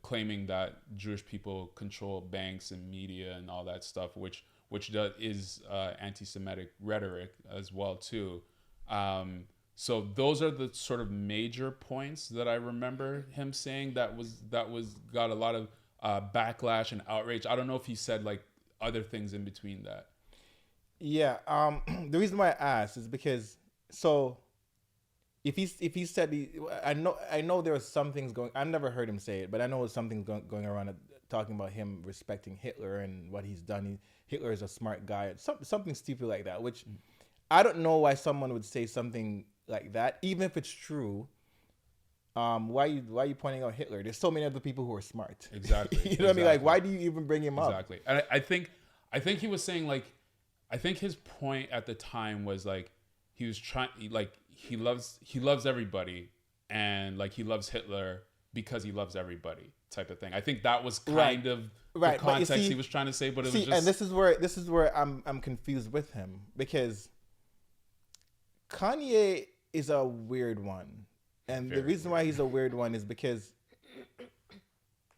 claiming that Jewish people control banks and media and all that stuff, which is anti-Semitic rhetoric as well too. So those are the sort of major points that I remember him saying that got a lot of backlash and outrage. I don't know if he said like other things in between that. Yeah. The reason why I asked is because if he said I know there was some things going. I've never heard him say it, but I know there's something going around talking about him respecting Hitler and what he's done. Hitler is a smart guy. Something stupid like that, which I don't know why someone would say something like that, even if it's true. Why are you pointing out Hitler? There's so many other people who are smart. Exactly. You know what I mean? Like, why do you even bring him up? Exactly. And I think he was saying like, I think his point at the time was like he was trying, like he loves everybody, and like he loves Hitler because he loves everybody type of thing. I think that was kind of the context he was trying to say, but it was just. And this is where I'm confused with him, because Kanye is a weird one, and the reason why he's a weird one is because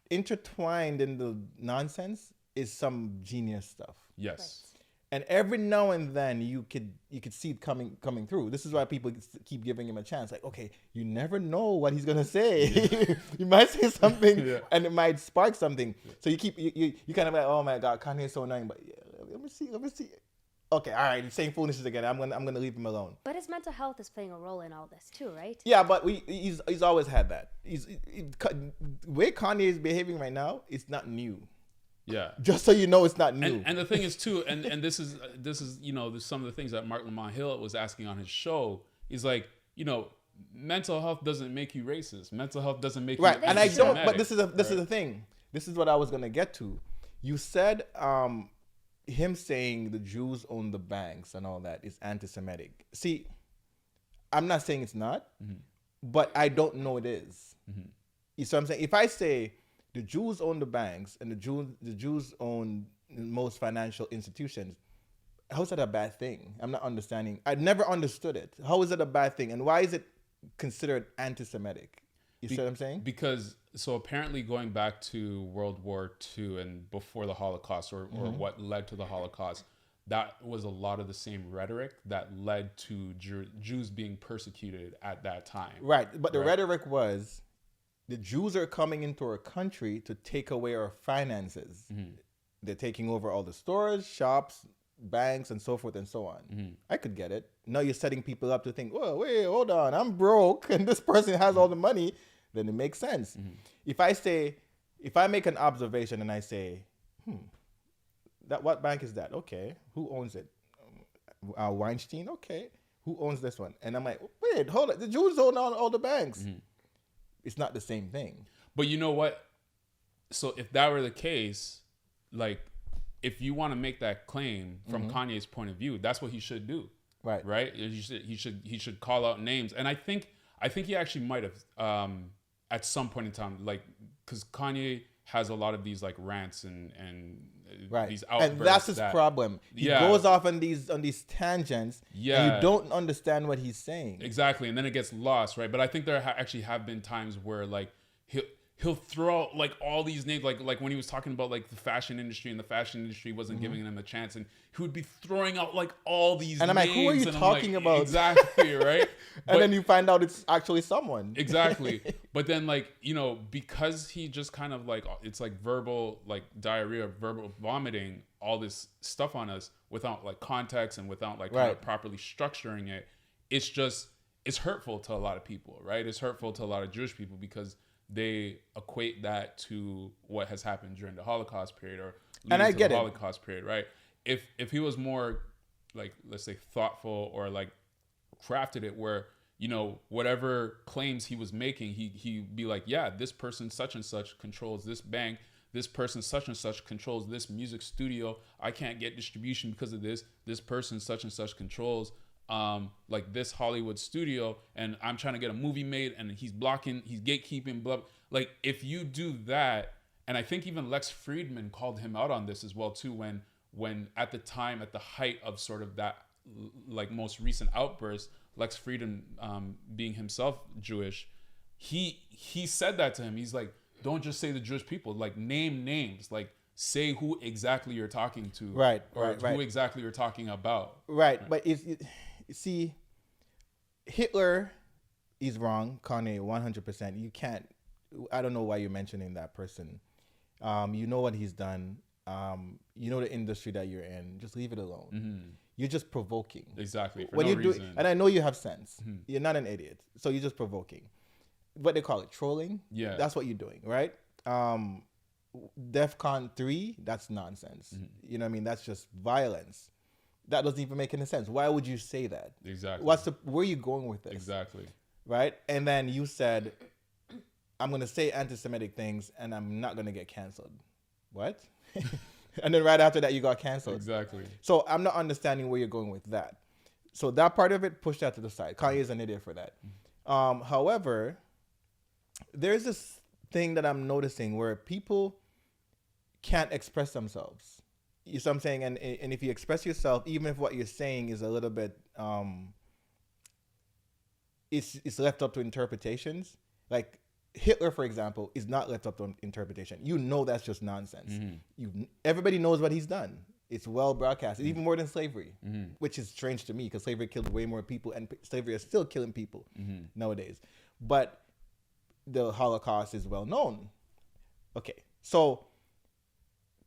intertwined in the nonsense is some genius stuff. Yes. Right. And every now and then you could see it coming through. This is why people keep giving him a chance. Like, okay, you never know what he's gonna say. Yeah. You might say something, and it might spark something. Yeah. So you kind of like, oh my God, Kanye is so annoying. But yeah, let me see. Okay, all right, he's saying foolishness again. I'm gonna leave him alone. But his mental health is playing a role in all this too, right? Yeah, but he's always had that. The way Kanye is behaving right now, it's not new. Yeah. Just so you know, it's not new. And the thing is too, and this is there's some of the things that Mark Lamont Hill was asking on his show. He's like, mental health doesn't make you racist. Mental health doesn't make you right. And I don't. But this is the thing. This is what I was gonna get to. You said him saying the Jews own the banks and all that is anti-Semitic. See, I'm not saying it's not, but I don't know it is. You see what I'm saying? If I say the Jews own the banks and the Jews own most financial institutions, how is that a bad thing? I'm not understanding. I never understood it. How is it a bad thing? And why is it considered anti-Semitic? You see what I'm saying? Because, so apparently going back to World War II and before the Holocaust, or what led to the Holocaust, that was a lot of the same rhetoric that led to Jews being persecuted at that time. Right. But the rhetoric was, the Jews are coming into our country to take away our finances. They're taking over all the stores, shops, banks, and so forth and so on. I could get it. Now you're setting people up to think, whoa, wait, hold on, I'm broke, and this person has all the money. Then it makes sense. If I make an observation and I say, what bank is that? Okay, who owns it? Weinstein. Okay, who owns this one? And I'm like, wait, hold on, the Jews own all the banks. It's not the same thing. But you know what? So if that were the case, like, if you want to make that claim from Kanye's point of view, that's what he should do. Right. Right. He should call out names. And I think he actually might have at some point in time, like, because Kanye has a lot of these like rants and these outbursts. And that's his problem. He goes off on these tangents. Yeah. And you don't understand what he's saying. Exactly. And then it gets lost, right? But I think there actually have been times where like he'll throw out like all these names, like when he was talking about like the fashion industry, and the fashion industry wasn't giving him a chance, and he would be throwing out like all these and I'm names. like, who are you talking about? Exactly, right? And then you find out it's actually someone. Exactly. But then like, because he just kind of like, it's like verbal like diarrhea, verbal vomiting, all this stuff on us without like context and without like kind of properly structuring it. It's hurtful to a lot of people, right? It's hurtful to a lot of Jewish people because they equate that to what has happened during the Holocaust period, or the Holocaust period, right? If he was more like, let's say, thoughtful, or like crafted it where, whatever claims he was making, he'd be like, yeah, this person such and such controls this bank, this person such and such controls this music studio, I can't get distribution because of this person such and such controls like this Hollywood studio, and I'm trying to get a movie made, and he's gatekeeping, blah. Like, if you do that, and I think even Lex Friedman called him out on this as well too, when at the time, at the height of sort of that like most recent outburst, Lex Friedman being himself Jewish, he said that to him. He's like, don't just say the Jewish people, like name names, like say who exactly you're talking to, who exactly you're talking about, right? But see, Hitler is wrong. Kanye, 100%. You can't. I don't know why you're mentioning that person. You know what he's done. You know the industry that you're in. Just leave it alone. You're just provoking. Exactly. For what no you reason. do, and I know you have sense. You're not an idiot. So you're just provoking. What they call it, trolling. Yeah. That's what you're doing, right? DEFCON 3, that's nonsense. You know what I mean? That's just violence. That doesn't even make any sense. Why would you say that? Exactly. Where are you going with this? Exactly. Right? And then you said, I'm going to say anti-Semitic things and I'm not going to get canceled. What? And then right after that, you got canceled. Exactly. So I'm not understanding where you're going with that. So that part of it, push that to the side. Kanye is an idiot for that. However, there's this thing that I'm noticing where people can't express themselves. You know what I'm saying? And if you express yourself, even if what you're saying is a little bit, it's left up to interpretations. Like Hitler, for example, is not left up to interpretation. You know that's just nonsense. Everybody knows what he's done. It's well broadcast. It's even more than slavery, which is strange to me because slavery killed way more people, and slavery is still killing people nowadays. But the Holocaust is well known. Okay, so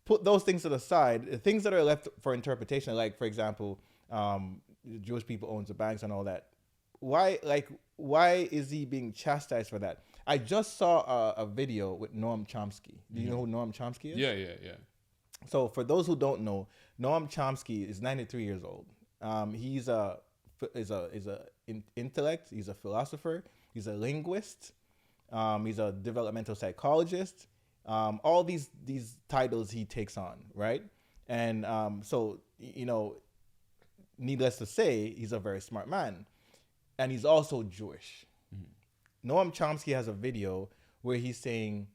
put those things to the side. The things that are left for interpretation, like, for example, Jewish people owns the banks and all that. Why is he being chastised for that? I just saw a video with Noam Chomsky. Do you know who Noam Chomsky is? Yeah. So for those who don't know, Noam Chomsky is 93 years old. He's a intellect. He's a philosopher. He's a linguist. He's a developmental psychologist. All these titles he takes on, right? And so, you know, needless to say, he's a very smart man. And he's also Jewish. Noam Chomsky has a video where he's saying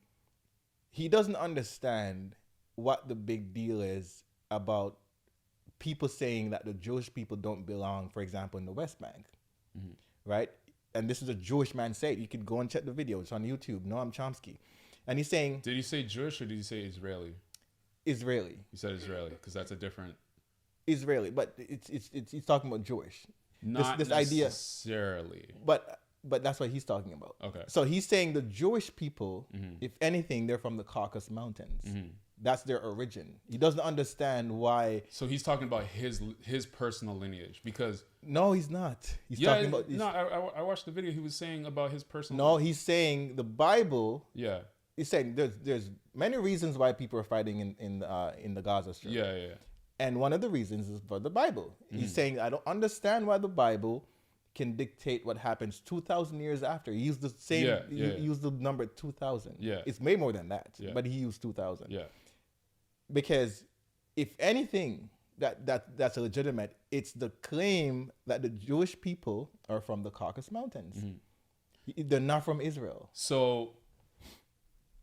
he doesn't understand what the big deal is about people saying that the Jewish people don't belong, for example, in the West Bank, right? And this is a Jewish man saying. You could go and check the video. It's on YouTube, Noam Chomsky. And he's saying... Did he say Jewish or did he say Israeli? Israeli. He said Israeli because that's a different... Israeli, but he's talking about Jewish. Not this necessarily. But that's what he's talking about. Okay. So he's saying the Jewish people, if anything, they're from the Caucasus Mountains. That's their origin. He doesn't understand why. So he's talking about his personal lineage because... No, he's not. He's talking about... I watched the video. He was saying about his personal... No, he's saying the Bible... Yeah. He's saying there's many reasons why people are fighting in the Gaza Strip. Yeah. And one of the reasons is for the Bible. He's saying, I don't understand why the Bible can dictate what happens 2,000 years after. He used the same, he used the number 2,000. Yeah. It's way more than that, but he used 2,000. Yeah. Because if anything that's legitimate, it's the claim that the Jewish people are from the Caucasus Mountains. They're not from Israel. So,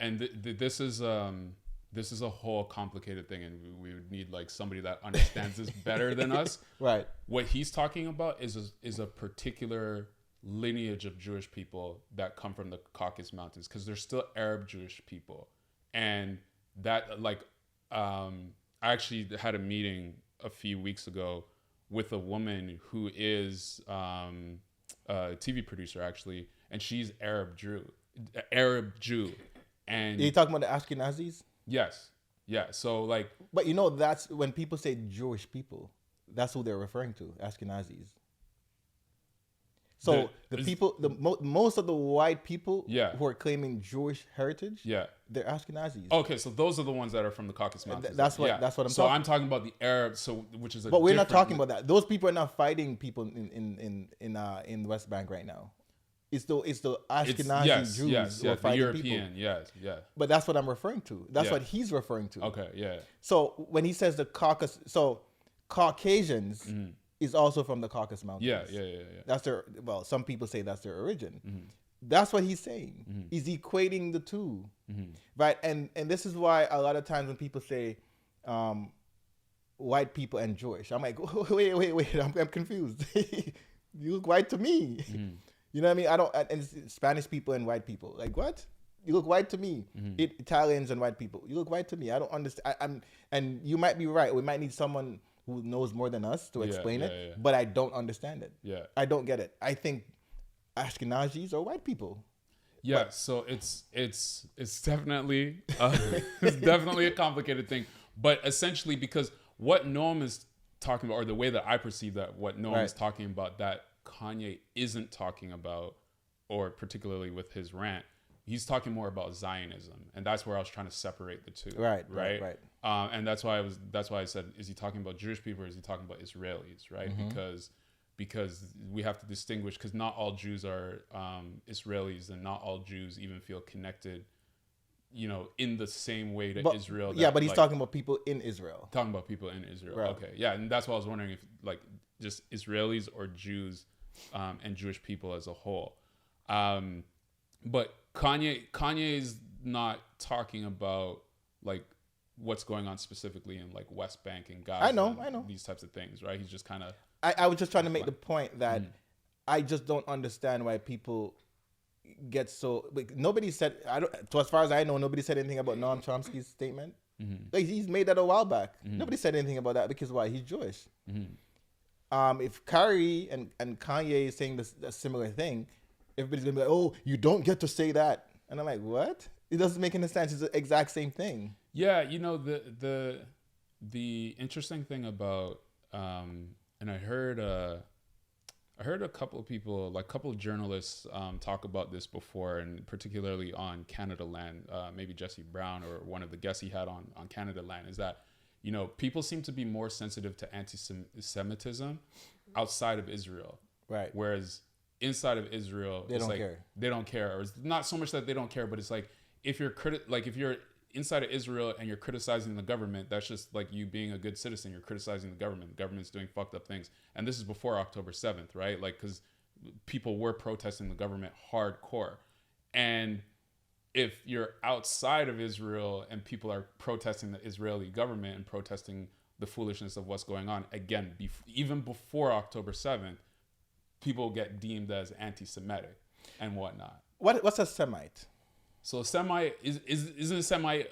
and this is a whole complicated thing, and we would need like somebody that understands this better than us. Right. What he's talking about is a particular lineage of Jewish people that come from the Caucasus Mountains, because they're still Arab Jewish people, and that like I actually had a meeting a few weeks ago with a woman who is a TV producer actually, and she's Arab Jew, and You're talking about the Ashkenazis? Yes. Yeah. So like, but you know, that's when people say Jewish people, that's who they're referring to, Ashkenazis. So most of the white people who are claiming Jewish heritage, they're Ashkenazis. Okay, so those are the ones that are from the Caucasus Mountains. That's what I'm talking. So I'm talking about the Arabs, which is But we're not talking about that. Those people are not fighting people in the West Bank right now. It's the Ashkenazi Jews who are fighting European, people. Yes. But that's what I'm referring to. That's what he's referring to. Okay, yeah. So when he says the Caucasus, so Caucasians is also from the Caucasus Mountains. Yeah. That's their, well, some people say that's their origin. That's what he's saying. He's equating the two. Right? And this is why a lot of times when people say white people and Jewish, I'm like, wait, I'm confused. You look white to me. You know what I mean? I don't, and it's Spanish people and white people. Like, what? You look white to me. Italians and white people. You look white to me. I don't understand. And you might be right. We might need someone who knows more than us to explain it. But I don't understand it. Yeah. I don't get it. I think Ashkenazis are white people. Yeah. But, so it's definitely it's definitely a complicated thing. But essentially, because what Noam is talking about, or the way that I perceive that what Noam is talking about, that Kanye isn't talking about, or particularly with his rant, he's talking more about Zionism, and that's where I was trying to separate the two. Right. And that's why I said, is he talking about Jewish people, or is he talking about Israelis? Right. Because we have to distinguish, because not all Jews are Israelis, and not all Jews even feel connected in the same way to But, Israel. yeah, that, but he's like, talking about people in Israel. talking about people in Israel. Right. Okay, yeah, and that's why I was wondering if like just Israelis or Jews, and Jewish people as a whole. But Kanye is not talking about like what's going on specifically in like West Bank and Gaza. I know. These types of things, right? He's just kind of. I was just trying to make the point that I just don't understand why people get so. Like, nobody said. I don't. So as far as I know, nobody said anything about Noam Chomsky's statement. Like, he's made that a while back. Nobody said anything about that because why? He's Jewish. If Kyrie and Kanye is saying a similar thing, everybody's gonna be like, "Oh, you don't get to say that," and I'm like, "What? It doesn't make any sense. It's the exact same thing." Yeah, the interesting thing about and I heard a couple of people, like a couple of journalists, talk about this before, and particularly on Canada Land, maybe Jesse Brown or one of the guests he had on Canada Land, is that people seem to be more sensitive to anti-Semitism outside of Israel, Right. whereas inside of Israel, They it's don't like care. they don't care, or it's not so much that they don't care, but it's like if you're if you're inside of Israel and you're criticizing the government, that's just like you being a good citizen. You're criticizing the government. The government's doing fucked up things, and this is before October 7th, right? Like, because people were protesting the government hardcore, and if you're outside of Israel and people are protesting the Israeli government and protesting the foolishness of what's going on, again, even before October 7th, people get deemed as anti-Semitic and whatnot. What's a Semite? So Semite isn't Semite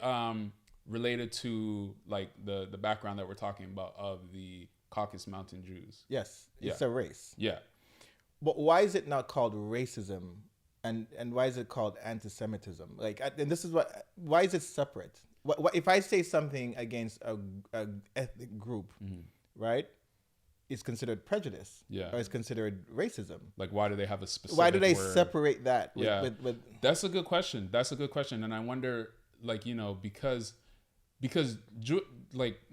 related to like the background that we're talking about of the Caucasus Mountain Jews? Yes, it's Yeah. a race. Yeah. But why is it not called racism, and why is it called anti-Semitism? Like, and this is why is it separate? What if I say something against a ethnic group, right? It's considered prejudice. Yeah. Or it's considered racism. Like, why do they have a specific Why do they word? separate that? With That's a good question. And I wonder, like, because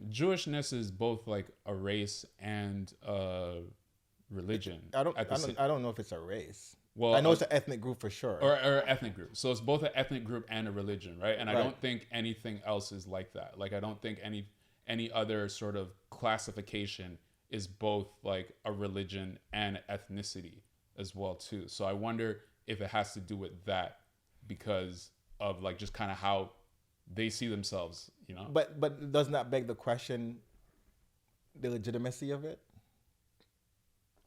Jewishness is both like a race and a religion. I don't know if it's a race. Well, I know it's an ethnic group for sure. or ethnic group. So it's both an ethnic group and a religion, right? And I Right. don't think anything else is like that. Like, I don't think any other sort of classification is both like a religion and ethnicity as well too. So I wonder if it has to do with that because of like just kind of how they see themselves, But does not beg the question, the legitimacy of it?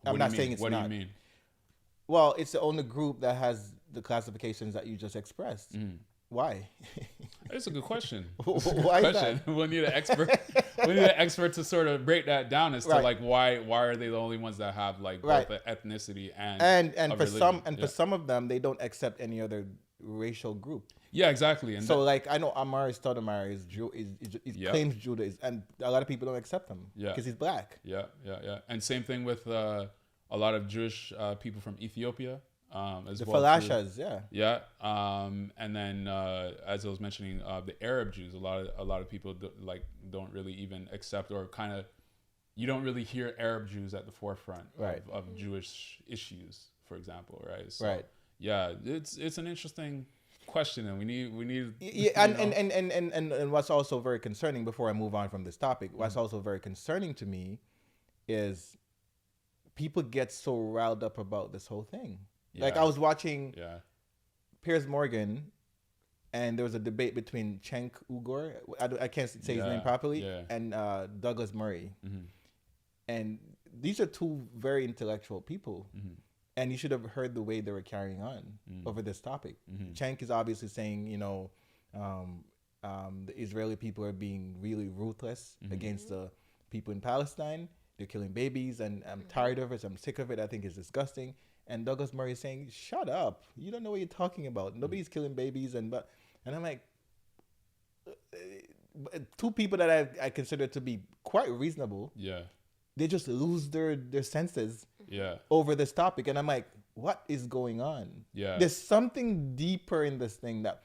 I'm not saying it's what not. What do you mean? Well, it's the only group that has the classifications that you just expressed. Why? It's a good question. Why is that? We'll need an expert. We need an expert to sort of break that down as to Right. like why are they the only ones that have like Right. both the ethnicity and And a for religion? for some of them, they don't accept any other racial group. Yeah, exactly. And So like I know Amari Stoudemire is Yeah. claims Judah and a lot of people don't accept him Yeah. because he's black. Yeah. And same thing with a lot of Jewish people from Ethiopia as The well. too. Falashas, yeah. Yeah. And then as I was mentioning, the Arab Jews, a lot of people don't really even accept or kind of, you don't really hear Arab Jews at the forefront Right. of Jewish issues, for example, right? So, Right. Yeah, it's an interesting question, and we need Yeah, and what's also very concerning before I move on from this topic, what's also very concerning to me is people get so riled up about this whole thing. Like Yeah. I was watching Yeah. Piers Morgan, and there was a debate between Cenk Uygur, I can't say his Yeah, name properly, yeah. and Douglas Murray. Mhm. And these are two very intellectual people. Mhm. And you should have heard the way they were carrying on over this topic. Mhm. Cenk is obviously saying, the Israeli people are being really ruthless against the people in Palestine. They're killing babies, and I'm tired of it. I'm sick of it. I think it's disgusting. And Douglas Murray is saying, "Shut up! You don't know what you're talking about. Nobody's killing babies." And I'm like, two people that I consider to be quite reasonable. Yeah. They just lose their senses Yeah. over this topic, and I'm like, what is going on? Yeah. There's something deeper in this thing that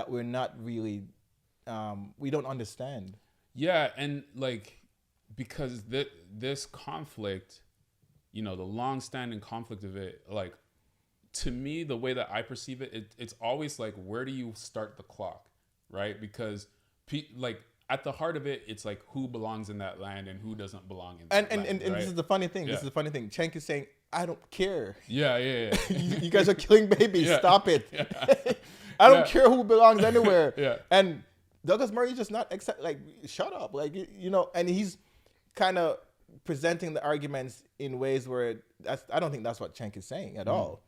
we're not really we don't understand. Yeah, and like because this conflict, the long-standing conflict of it, like to me, the way that I perceive it, it's always like, where do you start the clock, right? Because like at the heart of it, it's like who belongs in that land and who doesn't belong in that land, and right? this is the funny thing. Yeah. This is the funny thing. Cenk is saying, I don't care. Yeah. You guys are killing babies. Yeah. Stop it. Yeah. I don't care who belongs anywhere. Yeah. And Douglas Murray's just not like, shut up. Like, and he's kind of presenting the arguments in ways where I don't think that's what Cenk is saying at all.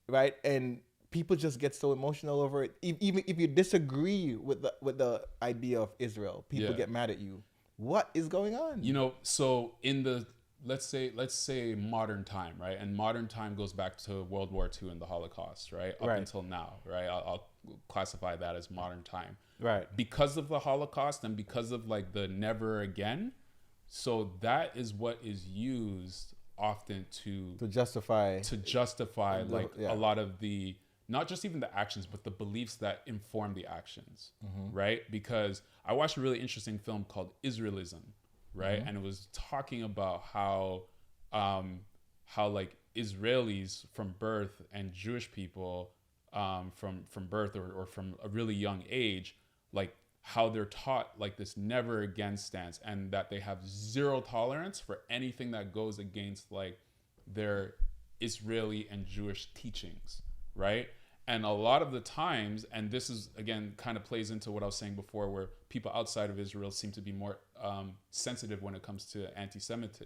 Right? And people just get so emotional over it. Even if you disagree with the idea of Israel, people get mad at you. What is going on? So in the let's say modern time, right? And modern time goes back to World War II and the Holocaust, right? Up until now, right? I'll classify that as modern time. Right. Because of the Holocaust and because of like the never again. So that is what is used often to justify like a lot of the, not just even the actions, but the beliefs that inform the actions, right? Because I watched a really interesting film called Israelism, right? And it was talking about how like Israelis from birth and Jewish people from birth or from a really young age, like how they're taught like this never again stance, and that they have zero tolerance for anything that goes against like their Israeli and Jewish teachings, right? And a lot of the times, and this is again kind of plays into what I was saying before, where people outside of Israel seem to be more sensitive when it comes to anti-Semitic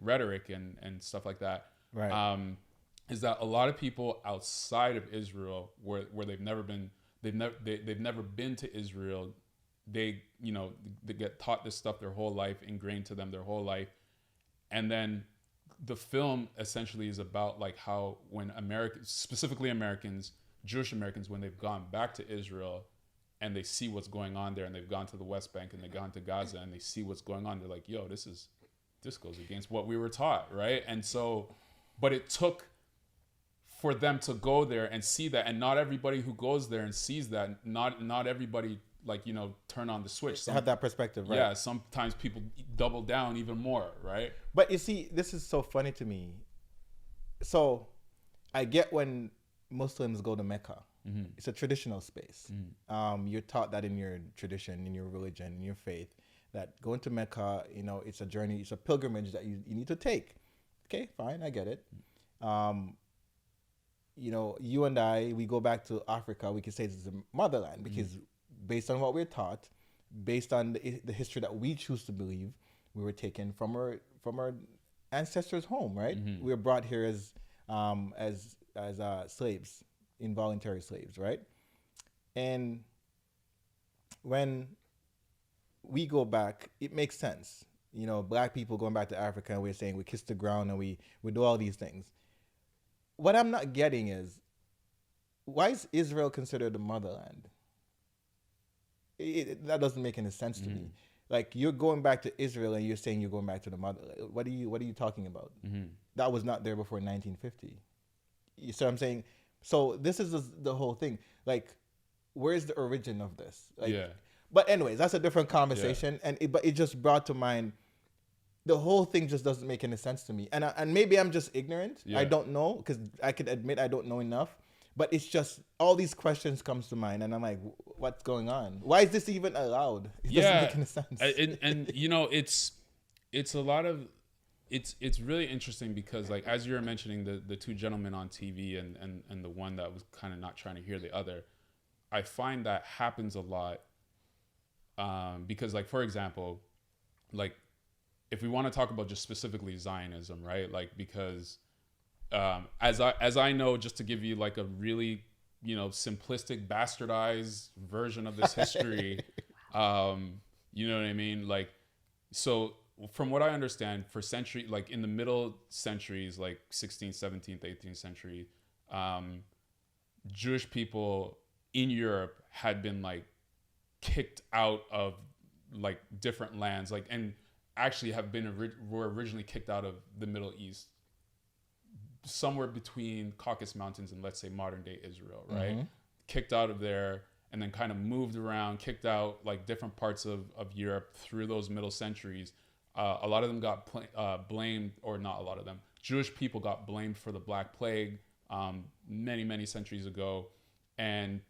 rhetoric and stuff like that. Right. Is that a lot of people outside of Israel, where they've never been to Israel, they get taught this stuff their whole life, ingrained to them their whole life, and then the film essentially is about like how when specifically Americans, Jewish Americans, when they've gone back to Israel and they see what's going on there, and they've gone to the West Bank and they've gone to Gaza and they see what's going on, they're like, yo, this goes against what we were taught, right? And so, but it took for them to go there and see that, and not everybody who goes there and sees that, not everybody turn on the switch. Have that perspective, right? Yeah, sometimes people double down even more, right? But you see, this is so funny to me. So I get when Muslims go to Mecca. It's a traditional space. You're taught that in your tradition, in your religion, in your faith, that going to Mecca, it's a journey, it's a pilgrimage that you need to take. Okay, fine, I get it. You and I, we go back to Africa, we can say this is a motherland because based on what we're taught, based on the history that we choose to believe, we were taken from our ancestors' home, right? We were brought here as slaves, involuntary slaves, right? And when we go back, it makes sense. Black people going back to Africa, and we're saying we kiss the ground and we do all these things. What I'm not getting is, why is Israel considered the motherland? That doesn't make any sense to me. Like, you're going back to Israel and you're saying you're going back to the motherland. What are you talking about? That was not there before 1950. You see what I'm saying? So this is the whole thing. Like, where's the origin of this? Like, but anyways, that's a different conversation. But it just brought to mind, the whole thing just doesn't make any sense to me. And maybe I'm just ignorant. I don't know, because I could admit I don't know enough. But it's just all these questions comes to mind, and I'm like, what's going on? Why is this even allowed? It doesn't make any sense. And it's a lot of it's really interesting because, like, as you were mentioning the two gentlemen on TV and the one that was kind of not trying to hear the other, I find that happens a lot because, like, for example, like, if we want to talk about just specifically Zionism, right? Like, because as I know, just to give you like a really simplistic, bastardized version of this history, you know what I mean? Like, so from what I understand, for century, like in the middle centuries, like 16th, 17th, 18th century, Jewish people in Europe had been like kicked out of like different lands, like, and actually were originally kicked out of the Middle East, somewhere between Caucasus Mountains and, let's say, modern day Israel, right? Kicked out of there and then kind of moved around, kicked out like different parts of Europe through those middle centuries. A lot of them got blamed, or not a lot of them, Jewish people got blamed for the Black Plague many centuries ago. And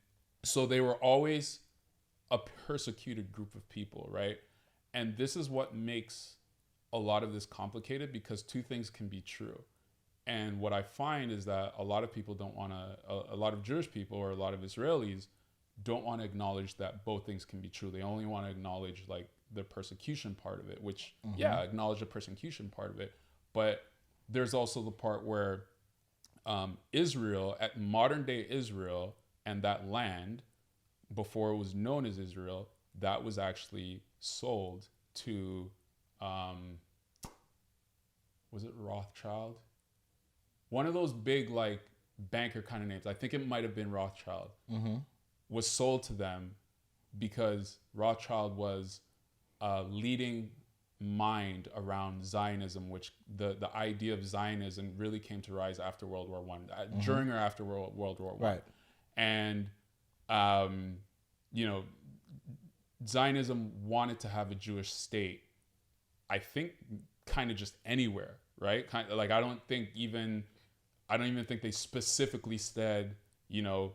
So they were always a persecuted group of people, right? And this is what makes a lot of this complicated, because two things can be true. And what I find is that a lot of people don't want to, a lot of Jewish people or a lot of Israelis don't want to acknowledge that both things can be true. They only want to acknowledge like the persecution part of it, which, yeah, acknowledge the persecution part of it. But there's also the part where Israel, at modern day Israel, and that land, before it was known as Israel, that was actually sold to, was it Rothschild? One of those big like banker kind of names. I think it might have been Rothschild. Was sold to them because Rothschild was a leading mind around Zionism, which the idea of Zionism really came to rise after World War One, during or after World War One. Right. And you know, Zionism wanted to have a Jewish state, I think, kind of just anywhere, right? Kind of like, I don't even think they specifically said, you know,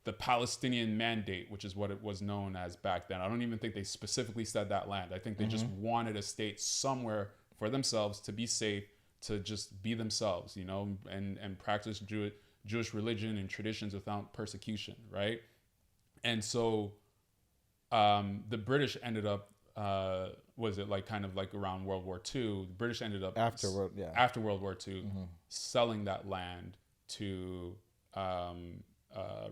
the Palestinian Mandate, which is what it was known as back then. I don't even think they specifically said that land. I think they just wanted a state somewhere for themselves to be safe, to just be themselves, you know, and practice Jewish religion and traditions without persecution, right? And so the British ended up, was it like kind of like around World War II? The British ended up after World War II selling that land to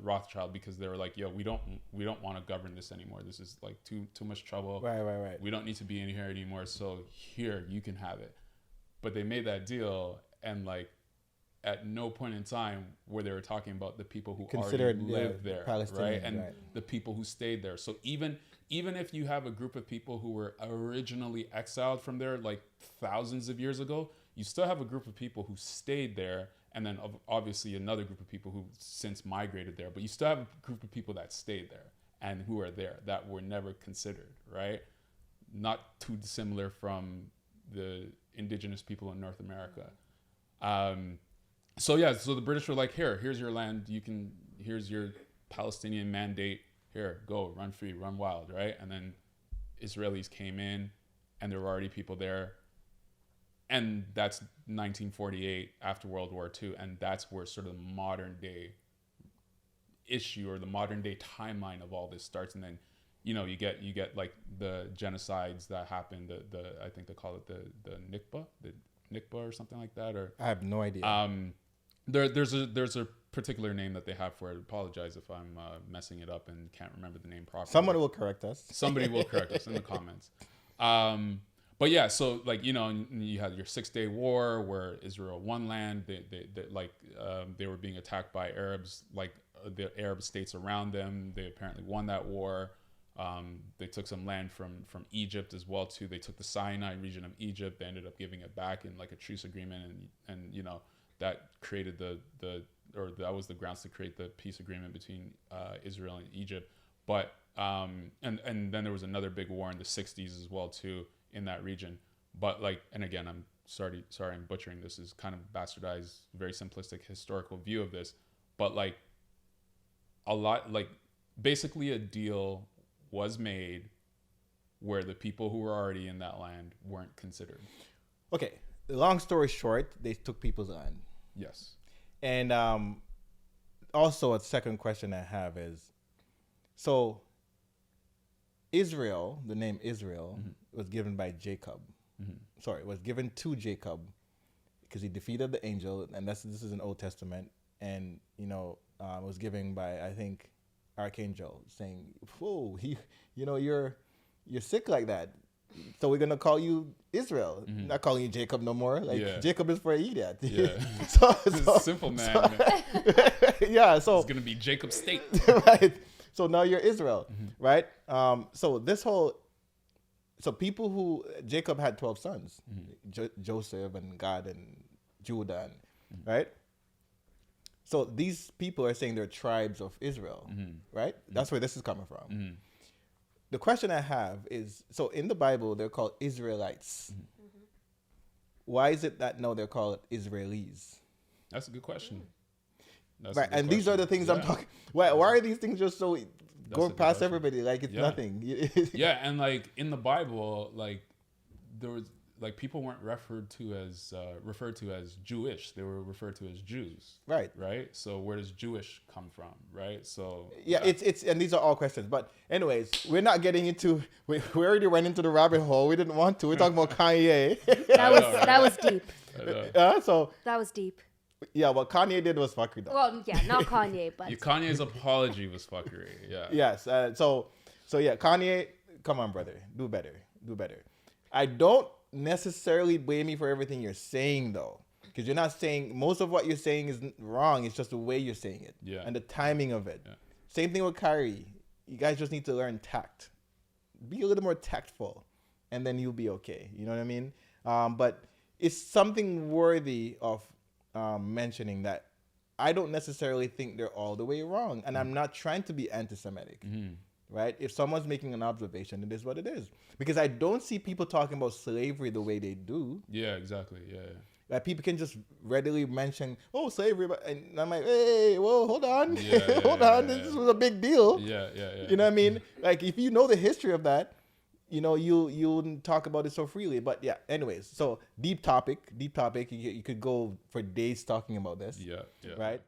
Rothschild, because they were like, yo, we don't want to govern this anymore. This is like too much trouble. Right. We don't need to be in here anymore. So here, you can have it. But they made that deal, and like at no point in time where they were talking about the people who already lived there, right? And the people who stayed there. So even if you have a group of people who were originally exiled from there like thousands of years ago, you still have a group of people who stayed there, and then obviously another group of people who since migrated there. But you still have a group of people that stayed there and who are there that were never considered, right? Not too dissimilar from the indigenous people in North America. So the British were like, here's your land. Here's your Palestinian mandate. Here, go, run free, run wild, right? And then Israelis came in, and there were already people there. And that's 1948, after World War II, and that's where sort of the modern day issue or the modern day timeline of all this starts. And then, you know, you get like the genocides that happened. I think they call it the Nikba or something like that. Or I have no idea. There's a particular name that they have for it. I apologize if I'm messing it up and can't remember the name properly. Somebody will correct us. Somebody will correct us in the comments. But yeah, so like, you know, you had your 6-Day War where Israel won land. They were being attacked by Arabs, like the Arab states around them. They apparently won that war. They took some land from Egypt as well too. They took the Sinai region of Egypt. They ended up giving it back in like a truce agreement, and you know, that created that was the grounds to create the peace agreement between Israel and Egypt. But and then there was another big war in the 60s as well too in that region. But like, and again, I'm sorry I'm butchering this. Is kind of bastardized, very simplistic historical view of this. But like a lot, like basically a deal was made where the people who were already in that land weren't considered. Okay, long story short, they took people's land. Yes. And also a second question I have is, so Israel, the name Israel, was given by Jacob. Sorry, was given to Jacob because he defeated the angel, and this is an Old Testament, and you know, was given by, I think, Archangel, saying, "Whoa, you're sick like that, so we're gonna call you Israel. Not calling you Jacob no more. Like Jacob is for an idiot." Yeah. so simple, man. So it's gonna be Jacob State. Right. So now you're Israel, right? So people who Jacob had 12 sons, Joseph and Gad and Judah, right? So these people are saying they're tribes of Israel, right? That's where this is coming from. The question I have is, so in the Bible, they're called Israelites. Why is it that now they're called Israelis? That's a good question. That's a Right, good and these are the question. things I'm Yeah. talking. Why are these things just so a going good past question. everybody? Like it's Yeah. nothing. Yeah, and like in the Bible, like there was like people weren't referred to as Jewish. They were referred to as Jews. Right. Right. So where does Jewish come from? Right. So Yeah, it's and these are all questions. But anyways, we're not getting into. We already went into the rabbit hole. We didn't want to. We're talking about Kanye. That was deep. I know. So That was deep. yeah, what Kanye did was fuckery though. Well, yeah, not Kanye, but Kanye's apology was fuckery. Yeah. Yes. So yeah, Kanye, come on, brother, do better. I don't necessarily blame you for everything you're saying though, because you're not saying most of what you're saying is wrong. It's just the way you're saying it, Yeah. and the timing of it. Yeah. Same thing with Kyrie. You guys just need to learn tact. Be a little more tactful, and then you'll be okay. You know what I mean? But it's something worthy of mentioning that I don't necessarily think they're all the way wrong, and I'm not trying to be anti-Semitic. Right? If someone's making an observation, it is what it is. Because I don't see people talking about slavery the way they do. Yeah. Exactly. Yeah. Like people can just readily mention, "Oh, slavery," and I'm like, "Hey, whoa, hold on, hold on, this was a big deal." Yeah. You know what I mean? Like if you know the history of that, you know you'll talk about it so freely. But yeah, anyways, so deep topic. You could go for days talking about this. Yeah. Right?